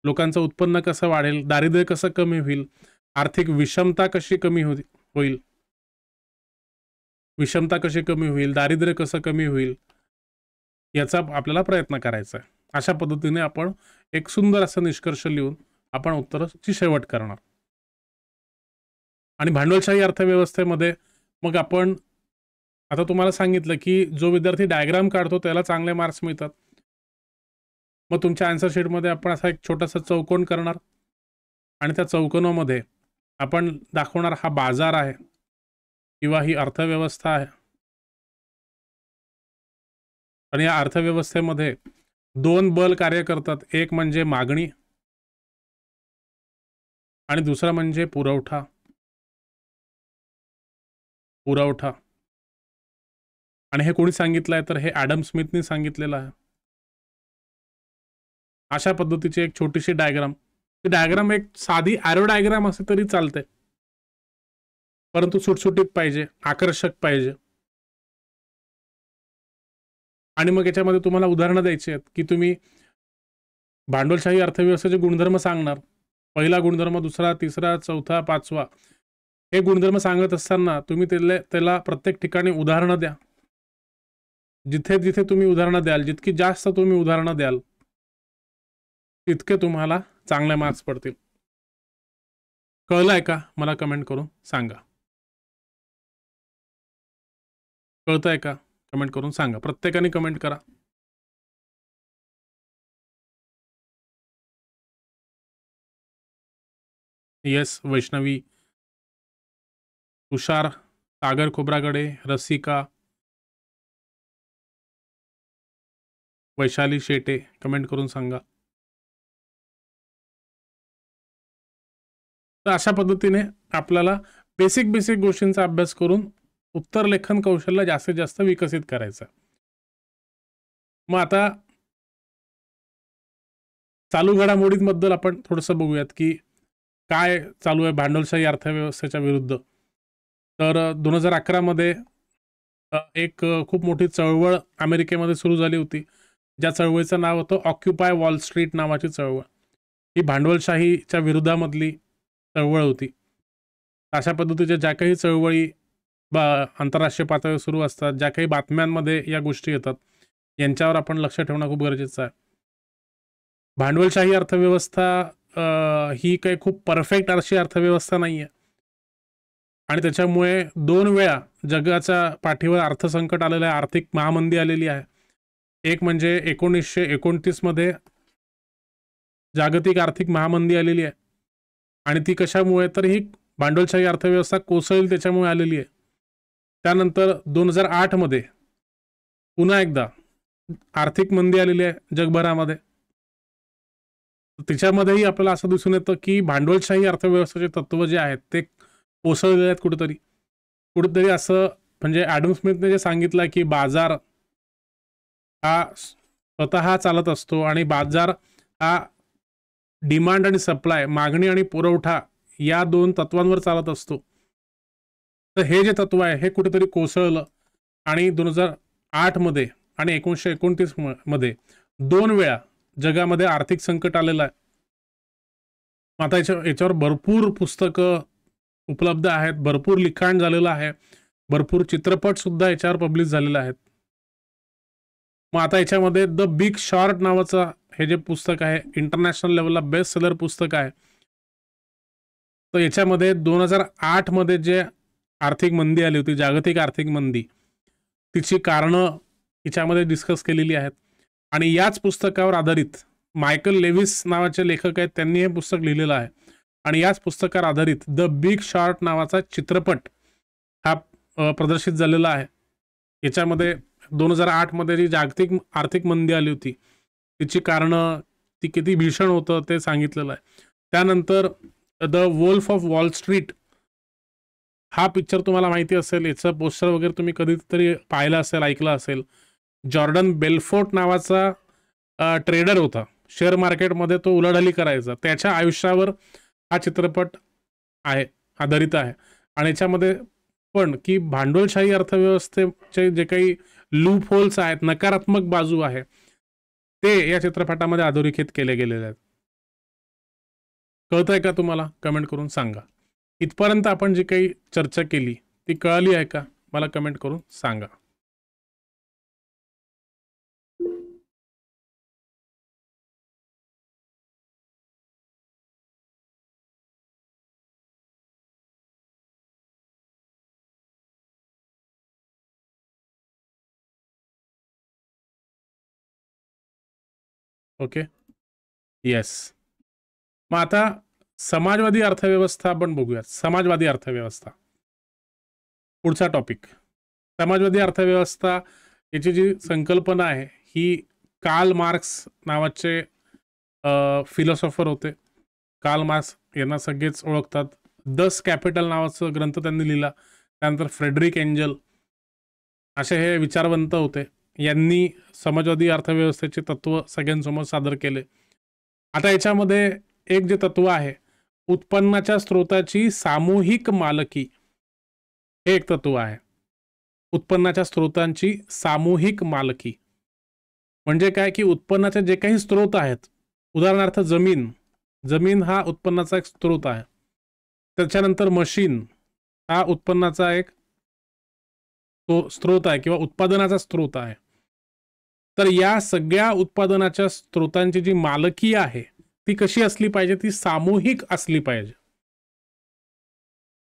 लोकांचं उत्पन्न कसं वाढेल, दारिद्र्य कसं कमी होईल, आर्थिक विषमता कशी कमी होईल, विषमता कशी कमी होईल, दारिद्र्य कसं कमी होईल, याचा आपल्याला प्रयत्न करायचा आहे. अशा पद्धतीने आपण एक सुंदर असा निष्कर्ष लिहून आपण उत्तराची शेवट करणार. आणि भांडवलशाही अर्थव्यवस्थेमध्ये मग आपण आता तुम्हाला सांगितलं की जो विद्यार्थी डायग्राम काढतो त्याला चांगले मार्क्स मिळतात. मग तुमच्या आन्सर शीटमध्ये आपण असा एक छोटासा चौकोन करणार आणि त्या चौकोनामध्ये आपण दाखवणार हा बाजार आहे किंवा ही अर्थव्यवस्था आहे. आणि या अर्थव्यवस्थेमध्ये दोन बल कार्य करतात, एक म्हणजे मागणी आणि दुसरा म्हणजे पुरवठा. आणि हे कोणी सांगितलंय तर हे ॲडम स्मिथनी सांगितलेलं आहे. अशा पद्धतीची एक छोटीशी डायग्राम, ती डायग्राम एक साधी ॲरो डायग्राम असे तरी चालते, परंतु सुटसुटीत पाहिजे, आकर्षक पाहिजे. आणि मग याच्यामध्ये तुम्हाला उदाहरणं द्यायची आहेत की तुम्ही भांडवलशाही अर्थव्यवस्थेचे गुणधर्म सांगणार. पहिला गुणधर्म, दुसरा, तिसरा, चौथा, पाचवा, हे गुणधर्म सांगत असताना तुम्ही त्याला प्रत्येक ठिकाणी उदाहरणं द्या. जिथे जिथे तुम्ही उदाहरणं द्याल, जितकी जास्त तुम्ही उदाहरणं द्याल तितके तुम्हाला चांगले मार्क्स पडतील. कळलंय का? मला कमेंट करून सांगा. कळतंय का? कमेंट करून सांगा. प्रत्येकाने कमेंट करा. येस, वैष्णवी, तुषार, सागर खोब्रागडे, रसिका, वैशाली शेटे, कमेंट करून सांगा. तर अशा पद्धतीने आपल्याला बेसिक गोष्टींचा अभ्यास करून उत्तर लेखन कौशल्य जास्तीत जास्त विकसित करायचं. मग आता चालू घडामोडींबद्दल आपण थोडंसं बघूयात की काय चालू आहे भांडवलशाही अर्थव्यवस्थेच्या विरुद्ध. तर 2011 मध्ये एक खूप मोठी चळवळ अमेरिकेमध्ये सुरू झाली होती, ज्या चळवळीचं नाव होतं ऑक्युपाय वॉल स्ट्रीट नावाची चळवळ. ही भांडवलशाहीच्या विरोधामधली चळवळ होती. अशा पद्धतीच्या ज्या काही चळवळी आंतरराष्ट्रीय पातळीवर सुरू असतात, ज्या काही बातम्यांमध्ये या गोष्टी येतात, यांच्यावर आपण लक्ष ठेवणं खूप गरजेचं आहे. भांडवलशाही अर्थव्यवस्था ही काही खूप परफेक्ट अशी अर्थव्यवस्था नाही आहे आणि त्याच्यामुळे 2 वेळा जगाच्या पाठीवर अर्थसंकट आलेलं आहे, आर्थिक महामंदी आलेली आहे. एक म्हणजे 1929 मध्ये जागतिक आर्थिक महामंदी आलेली आहे आणि ती कशामुळे, तर ही भांडवलशाही अर्थव्यवस्था कोसळेल त्याच्यामुळे आलेली आहे. त्यानंतर 2008 मध्ये पुन्हा एकदा आर्थिक मंदी आलेली आहे जगभरामध्ये. त्याच्यामध्येही आपल्याला असं दिसून येतं की भांडवलशाही अर्थव्यवस्थेचे तत्व जे आहेत ते कोसळलेले आहेत कुठेतरी असं. म्हणजे ॲडम स्मिथने जे सांगितलं की बाजार हा स्वतः चालत असतो आणि बाजार हा डिमांड आणि सप्लाय, मागणी आणि पुरवठा या 2 तत्वांवर चालत असतो. तर हे जे तत्व आहे हे कुठेतरी कोसळलं आणि 2008 मध्ये आणि 1929 मध्ये 2 वेळा जगामध्ये आर्थिक संकट आलेलं आहे. आता याच्यावर भरपूर पुस्तकं उपलब्ध आहेत, भरपूर लिखाण झालेलं आहे, भरपूर चित्रपट सुद्धा याच्यावर पब्लिश झालेले आहेत. मग आता याच्यामध्ये द बिग शॉर्ट नावाचं हे जे पुस्तक आहे, इंटरनॅशनल लेवलला बेस्ट सेलर पुस्तक आहे. तर याच्यामध्ये 2008 मध्ये जे आर्थिक मंदी आली होती, जागतिक आर्थिक मंदी, तिची कारणं याच्यामध्ये डिस्कस केलेली आहेत. आणि याच पुस्तकावर आधारित मायकल लेविस नावाचे लेखक आहेत, त्यांनी हे पुस्तक लिहिलेलं आहे. आणि याच पुस्तकावर आधारित द बिग शॉर्ट नावाचा चित्रपट हा प्रदर्शित झालेला आहे. याच्यामध्ये 2008 मध्ये जी जागतिक आर्थिक मंदी आली होती तिची कारणं, ती किती भीषण होतं ते सांगितलेलं आहे. त्यानंतर the Wolff of wall street हा पिक्चर तुम्हाला माहिती असेल, याचं पोस्टर वगैरे तुम्ही कधीतरी पाहिलं असेल, ऐकलं असेल. जॉर्डन बेलफोर्ट नावाचा ट्रेडर होता, शेअर मार्केटमध्ये तो उलाढाली करायचा. त्याच्या आयुष्यावर हा चित्रपट आहे, आधारित आहे. आणि याच्यामध्ये पण की भांडवलशाही अर्थव्यवस्थेचे जे काही लूप होल्स आहेत, नकारात्मक बाजू आहे, ते या चित्रपटामध्ये अधोरेखित केले गेलेले आहेत. कळतंय का तुम्हाला? कमेंट करून सांगा. इथपर्यंत आपण जी काही चर्चा केली ती कळाली आहे का? मला कमेंट करून सांगा. Okay, yes. मग आता समाजवादी अर्थव्यवस्था आपण बघूयात. समाजवादी अर्थव्यवस्था पुढचा टॉपिक. समाजवादी अर्थव्यवस्था याची जी संकल्पना आहे ही कार्ल मार्क्स नावाचे फिलॉसॉफर होते. कार्ल मार्क्स यांना सगळेच ओळखतात. दस कॅपिटल नावाचा ग्रंथ त्यांनी लिहिला. त्यानंतर फ्रेडरिक एंजल असे हे विचारवंत होते. यांनी समाजवादी अर्थव्यवस्थेचे तत्व सगळ्यांसमोर सादर केले. आता याच्यामध्ये एक जे तत्व आहे, उत्पन्नाच्या स्रोताची सामूहिक मालकी, हे एक तत्व आहे. उत्पन्नाच्या स्रोतांची सामूहिक मालकी म्हणजे काय की उत्पन्नाचे जे काही स्रोत आहेत, उदाहरणार्थ जमीन हा उत्पन्नाचा एक स्रोत आहे. त्याच्यानंतर मशीन हा उत्पन्नाचा एक तो स्रोत आहे किंवा उत्पादनाचा स्रोत आहे. तर या सगळ्या उत्पादनाच्या स्रोतांची जी मालकी आहे ती कशी असली पाहिजे? ती सामूहिक असली पाहिजे.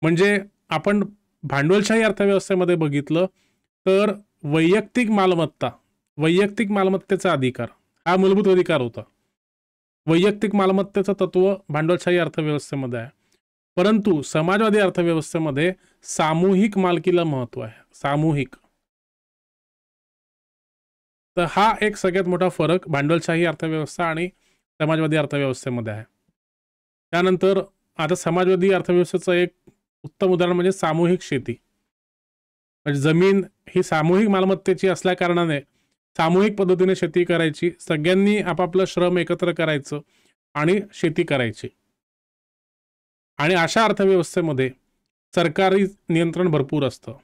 म्हणजे आपण भांडवलशाही अर्थव्यवस्थेमध्ये बघितलं तर वैयक्तिक मालमत्तेचा अधिकार हा मूलभूत अधिकार होता. वैयक्तिक मालमत्तेचं तत्व भांडवलशाही अर्थव्यवस्थेमध्ये आहे. परंतु समाजवादी अर्थव्यवस्थेमध्ये सामूहिक मालकीला महत्व आहे. सामूहिक. तर हा एक सगळ्यात मोठा फरक भांडवलशाही अर्थव्यवस्था आणि समाजवादी अर्थव्यवस्थेमध्ये आहे. त्यानंतर आता समाजवादी अर्थव्यवस्थेचं एक उत्तम उदाहरण म्हणजे सामूहिक शेती. म्हणजे जमीन ही सामूहिक मालमत्तेची असल्या कारणाने सामूहिक पद्धतीने शेती करायची, सगळ्यांनी आपापलं श्रम एकत्र करायचं आणि शेती करायची. आणि अशा अर्थव्यवस्थेमध्ये सरकारी नियंत्रण भरपूर असतं.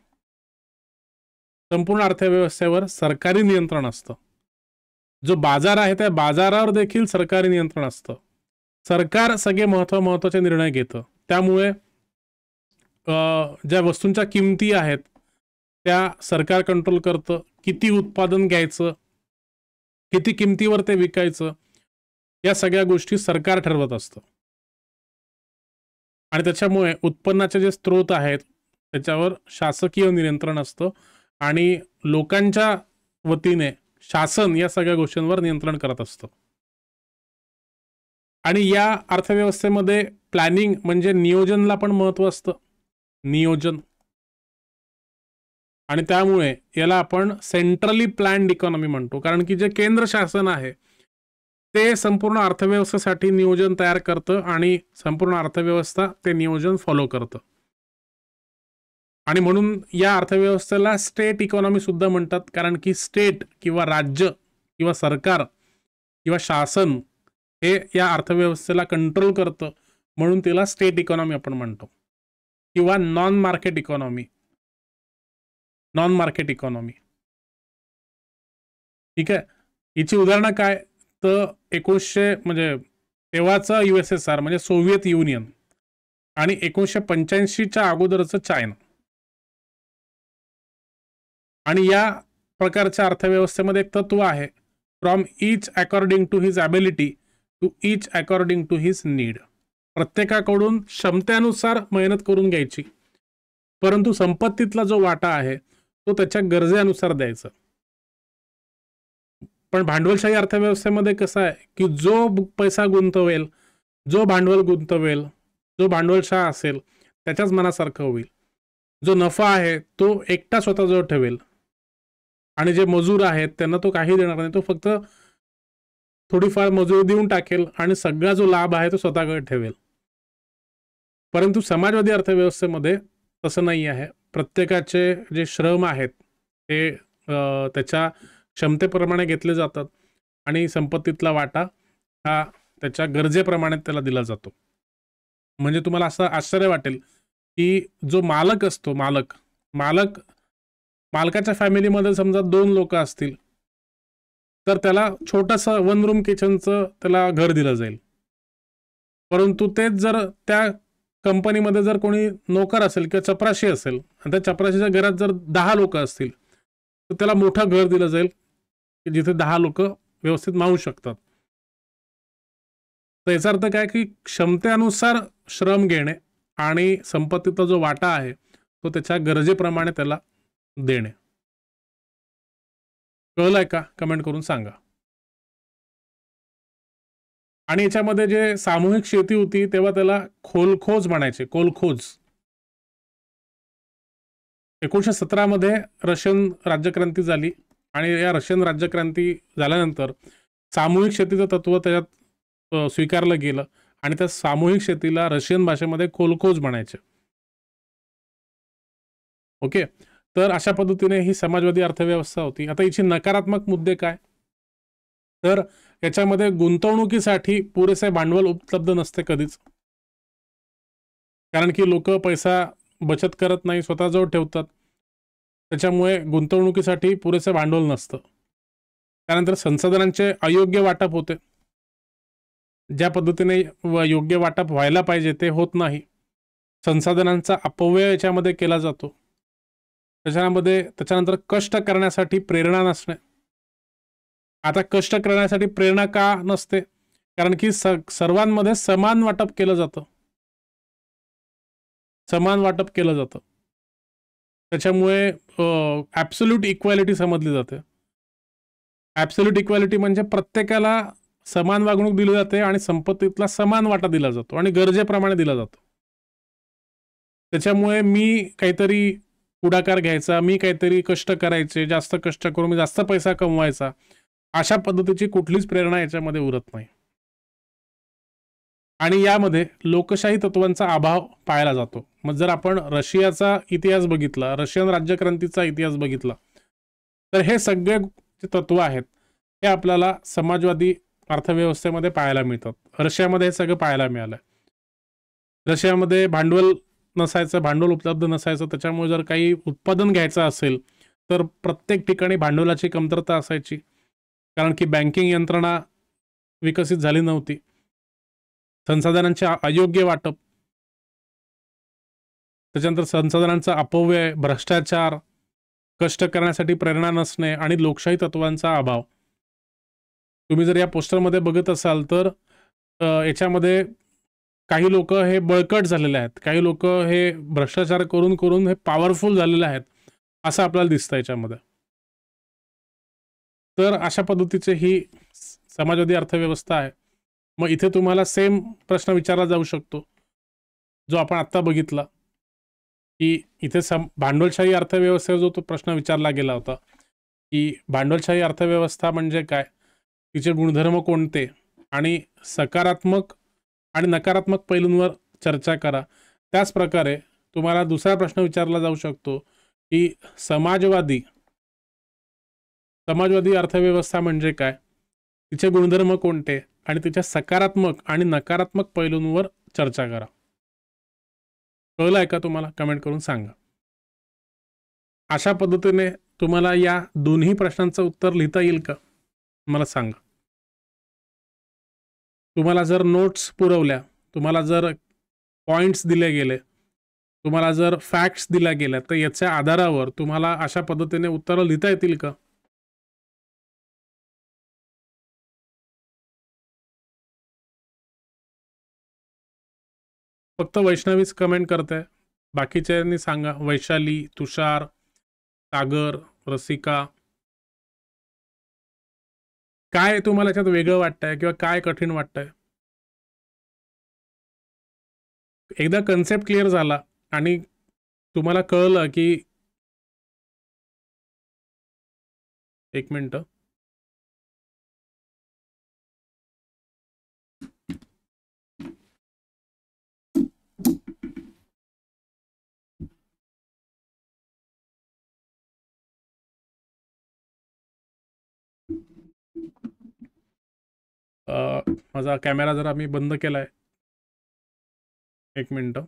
संपूर्ण अर्थव्यवस्थेवर सरकारी नियंत्रण असतं. जो बाजार आहे त्या बाजारावर देखील सरकारी नियंत्रण असतं. सरकार सगळे महत्त्वाचे निर्णय घेतं. त्यामुळे ज्या वस्तूंच्या किमती आहेत त्या सरकार कंट्रोल करतं. किती उत्पादन घ्यायचं, किती किमतीवर ते विकायचं, या सगळ्या गोष्टी सरकार ठरवत असतं. आणि त्याच्यामुळे उत्पन्नाचे जे स्रोत आहेत त्याच्यावर शासकीय नियंत्रण असतं आणि लोकांच्या वतीने शासन या सगळ्या गोष्टींवर नियंत्रण करत असतं. आणि या अर्थव्यवस्थेमध्ये प्लॅनिंग म्हणजे नियोजनला पण महत्त्व असतं. नियोजन. आणि त्यामुळे याला आपण सेंट्रली प्लॅन्ड इकॉनॉमी म्हणतो. कारण की जे केंद्र शासन आहे ते संपूर्ण अर्थव्यवस्थेसाठी नियोजन तयार करतं आणि संपूर्ण अर्थव्यवस्था ते नियोजन फॉलो करतं. आणि म्हणून या अर्थव्यवस्थेला स्टेट इकॉनॉमी सुद्धा म्हणतात. कारण की स्टेट किंवा राज्य किंवा सरकार किंवा शासन हे या अर्थव्यवस्थेला कंट्रोल करतं, म्हणून तिला स्टेट इकॉनॉमी आपण म्हणतो. किंवा नॉन मार्केट इकॉनॉमी. ठीक आहे. हिची उदाहरणं काय तर 1900 म्हणजे तेव्हाचं USSR म्हणजे सोव्हिएत युनियन आणि 1985च्या अगोदरचं चायना. आणि या प्रकारच्या अर्थव्यवस्थेमध्ये एक तत्व आहे, from each according to his ability to each according to his need. प्रत्येकाकडून क्षमतेनुसार मेहनत करून घ्यायची, परंतु संपत्तीतला जो वाटा आहे तो त्याच्या गरजेनुसार द्यायचा. पण भांडवलशाही अर्थव्यवस्थेमध्ये कसं आहे की जो पैसा गुंतवेल, जो भांडवल गुंतवेल, जो भांडवलशाह असेल त्याच्याच मनासारखं होईल. जो नफा आहे तो एकटा स्वतःजवळ ठेवेल आणि जे मजूर आहेत त्यांना तो काही देणार नाही. तो फक्त थोडीफार मजुरी देऊन टाकेल आणि सगळा जो लाभ आहे तो स्वतःकडे ठेवेल. परंतु समाजवादी अर्थव्यवस्थेमध्ये तसं नाही आहे. प्रत्येकाचे जे श्रम आहेत ते त्याच्या क्षमतेप्रमाणे घेतले जातात आणि संपत्तीतला वाटा हा त्याच्या गरजेप्रमाणे त्याला दिला जातो. म्हणजे तुम्हाला असं आश्चर्य वाटेल की जो मालक असतो, मालकाच्या फॅमिलीमध्ये समजा 2 लोक असतील, तर त्याला छोटंसं 1 रूम किचनचं त्याला घर दिलं जाईल. परंतु तेच जर त्या कंपनीमध्ये जर कोणी नोकर असेल किंवा चपराशी असेल आणि त्या चपराशीच्या घरात जर 10 लोक असतील, तर त्याला मोठं घर दिलं जाईल की जिथे 10 लोक व्यवस्थित मावू शकतात. तर याचा अर्थ काय की क्षमतेनुसार श्रम घेणे आणि संपत्तीचा जो वाटा आहे तो त्याच्या गरजेप्रमाणे त्याला देणे. कळलंय का? कमेंट करून सांगा. आणि याच्यामध्ये जे सामूहिक शेती होती तेव्हा त्याला खोलखोज म्हणायचे, खोलखोज. 1917 मध्ये रशियन राज्यक्रांती झाली आणि या रशियन राज्यक्रांती झाल्यानंतर सामूहिक शेतीचं तत्व त्याच्यात स्वीकारलं गेलं आणि त्या सामूहिक शेतीला रशियन भाषेमध्ये खोलखोज म्हणायचे. ओके, तर अशा पद्धतीने ही समाजवादी अर्थव्यवस्था होती. आता याची नकारात्मक मुद्दे काय? तर याच्यामध्ये गुंतवणुकीसाठी पुरेसे भांडवल उपलब्ध नसते कधीच, कारण की लोक पैसा बचत करत नाही, स्वतःजवळ ठेवतात. त्याच्यामुळे गुंतवणुकीसाठी पुरेसे भांडवल नसतं. त्यानंतर संसाधनांचे अयोग्य वाटप होते. ज्या पद्धतीने योग्य वाटप व्हायला पाहिजे ते होत नाही. संसाधनांचा अपव्यय याच्यामध्ये केला जातो. त्याच्यानंतर कष्ट करण्यासाठी प्रेरणा नसणे. आता कष्ट करण्यासाठी प्रेरणा का नसते? कारण की सर्वांमध्ये समान वाटप केलं जातं. त्याच्यामुळे ॲब्सोल्यूट इक्वॅलिटी समजली जाते. ॲब्सोल्यूट इक्वॅलिटी म्हणजे प्रत्येकाला समान वागणूक दिली जाते आणि संपत्तीतला समान वाटा दिला जातो आणि गरजेप्रमाणे दिला जातो. त्याच्यामुळे मी काहीतरी पुढाकार घ्यायचा, मी काहीतरी कष्ट करायचे, जास्त कष्ट करून मी जास्त पैसा कमवायचा, अशा पद्धतीची कुठलीच प्रेरणा याच्यामध्ये उरत नाही. आणि यामध्ये लोकशाही तत्वांचा अभाव पाहायला जातो. मग जर आपण रशियाचा इतिहास बघितला, रशियन राज्यक्रांतीचा इतिहास बघितला, तर हे सगळे जे तत्व आहेत हे आपल्याला समाजवादी अर्थव्यवस्थेमध्ये पाहायला मिळतात. रशियामध्ये हे सगळं पाहायला मिळालं. रशियामध्ये भांडवल नसायचं, भांडवल उपलब्ध नसायचं. त्याच्यामुळे जर काही उत्पादन घ्यायचं असेल तर प्रत्येक ठिकाणी भांडवलाची कमतरता असायची, कारण की बँकिंग यंत्रणा विकसित झाली नव्हती. संसाधनांचे अयोग्य वाटप, त्याच्यानंतर संसाधनांचा अपव्यय, भ्रष्टाचार, कष्ट करण्यासाठी प्रेरणा नसणे आणि लोकशाही तत्वांचा अभाव. तुम्ही जर या पोस्टरमध्ये बघत असाल तर याच्यामध्ये काही लोक हे बळकट झालेले आहेत, काही लोक हे भ्रष्टाचार करून करून हे पॉवरफुल झालेले आहेत असं आपल्याला दिसतं याच्यामध्ये. तर अशा पद्धतीची ही समाजवादी अर्थव्यवस्था आहे. मग इथे तुम्हाला सेम प्रश्न विचारला जाऊ शकतो जो आपण आत्ता बघितला, की इथे भांडवलशाही अर्थव्यवस्थेचा जो तो प्रश्न विचारला गेला होता की भांडवलशाही अर्थव्यवस्था म्हणजे काय, तिचे गुणधर्म कोणते आणि सकारात्मक आणि नकारात्मक पैलूंवर चर्चा करा. त्याच प्रकारे तुम्हाला दुसरा प्रश्न विचारला जाऊ शकतो की समाजवादी अर्थव्यवस्था म्हणजे काय, तिचे गुणधर्म कोणते आणि तिच्या सकारात्मक आणि नकारात्मक पैलूंवर चर्चा करा. कळलं आहे का तुम्हाला? कमेंट करून सांगा. अशा पद्धतीने तुम्हाला या दोन्ही प्रश्नांचं उत्तर लिहिता येईल का मला सांगा. तुम्हाला जर नोट्स पुरवल्या, तुम्हाला जर पॉइंट्स दिले गेले, तुम्हाला जर फॅक्ट्स दिल्या गेल्या, तर याच्या आधारावर तुम्हाला अशा पद्धतीने उत्तरं लिहिता येतील का? फक्त वैष्णवीच कमेंट करते, बाकीच्यांनी सांगा. वैशाली, तुषार, सागर, रसिका, काय तुम्हाला याच्यात वेगळं वाटतंय किंवा काय कठीण वाटतंय? एकदा कन्सेप्ट क्लिअर झाला आणि तुम्हाला कळलं की एक मिनिट, माझा कॅमेरा जरा मी बंद केलाय, एक मिनिट.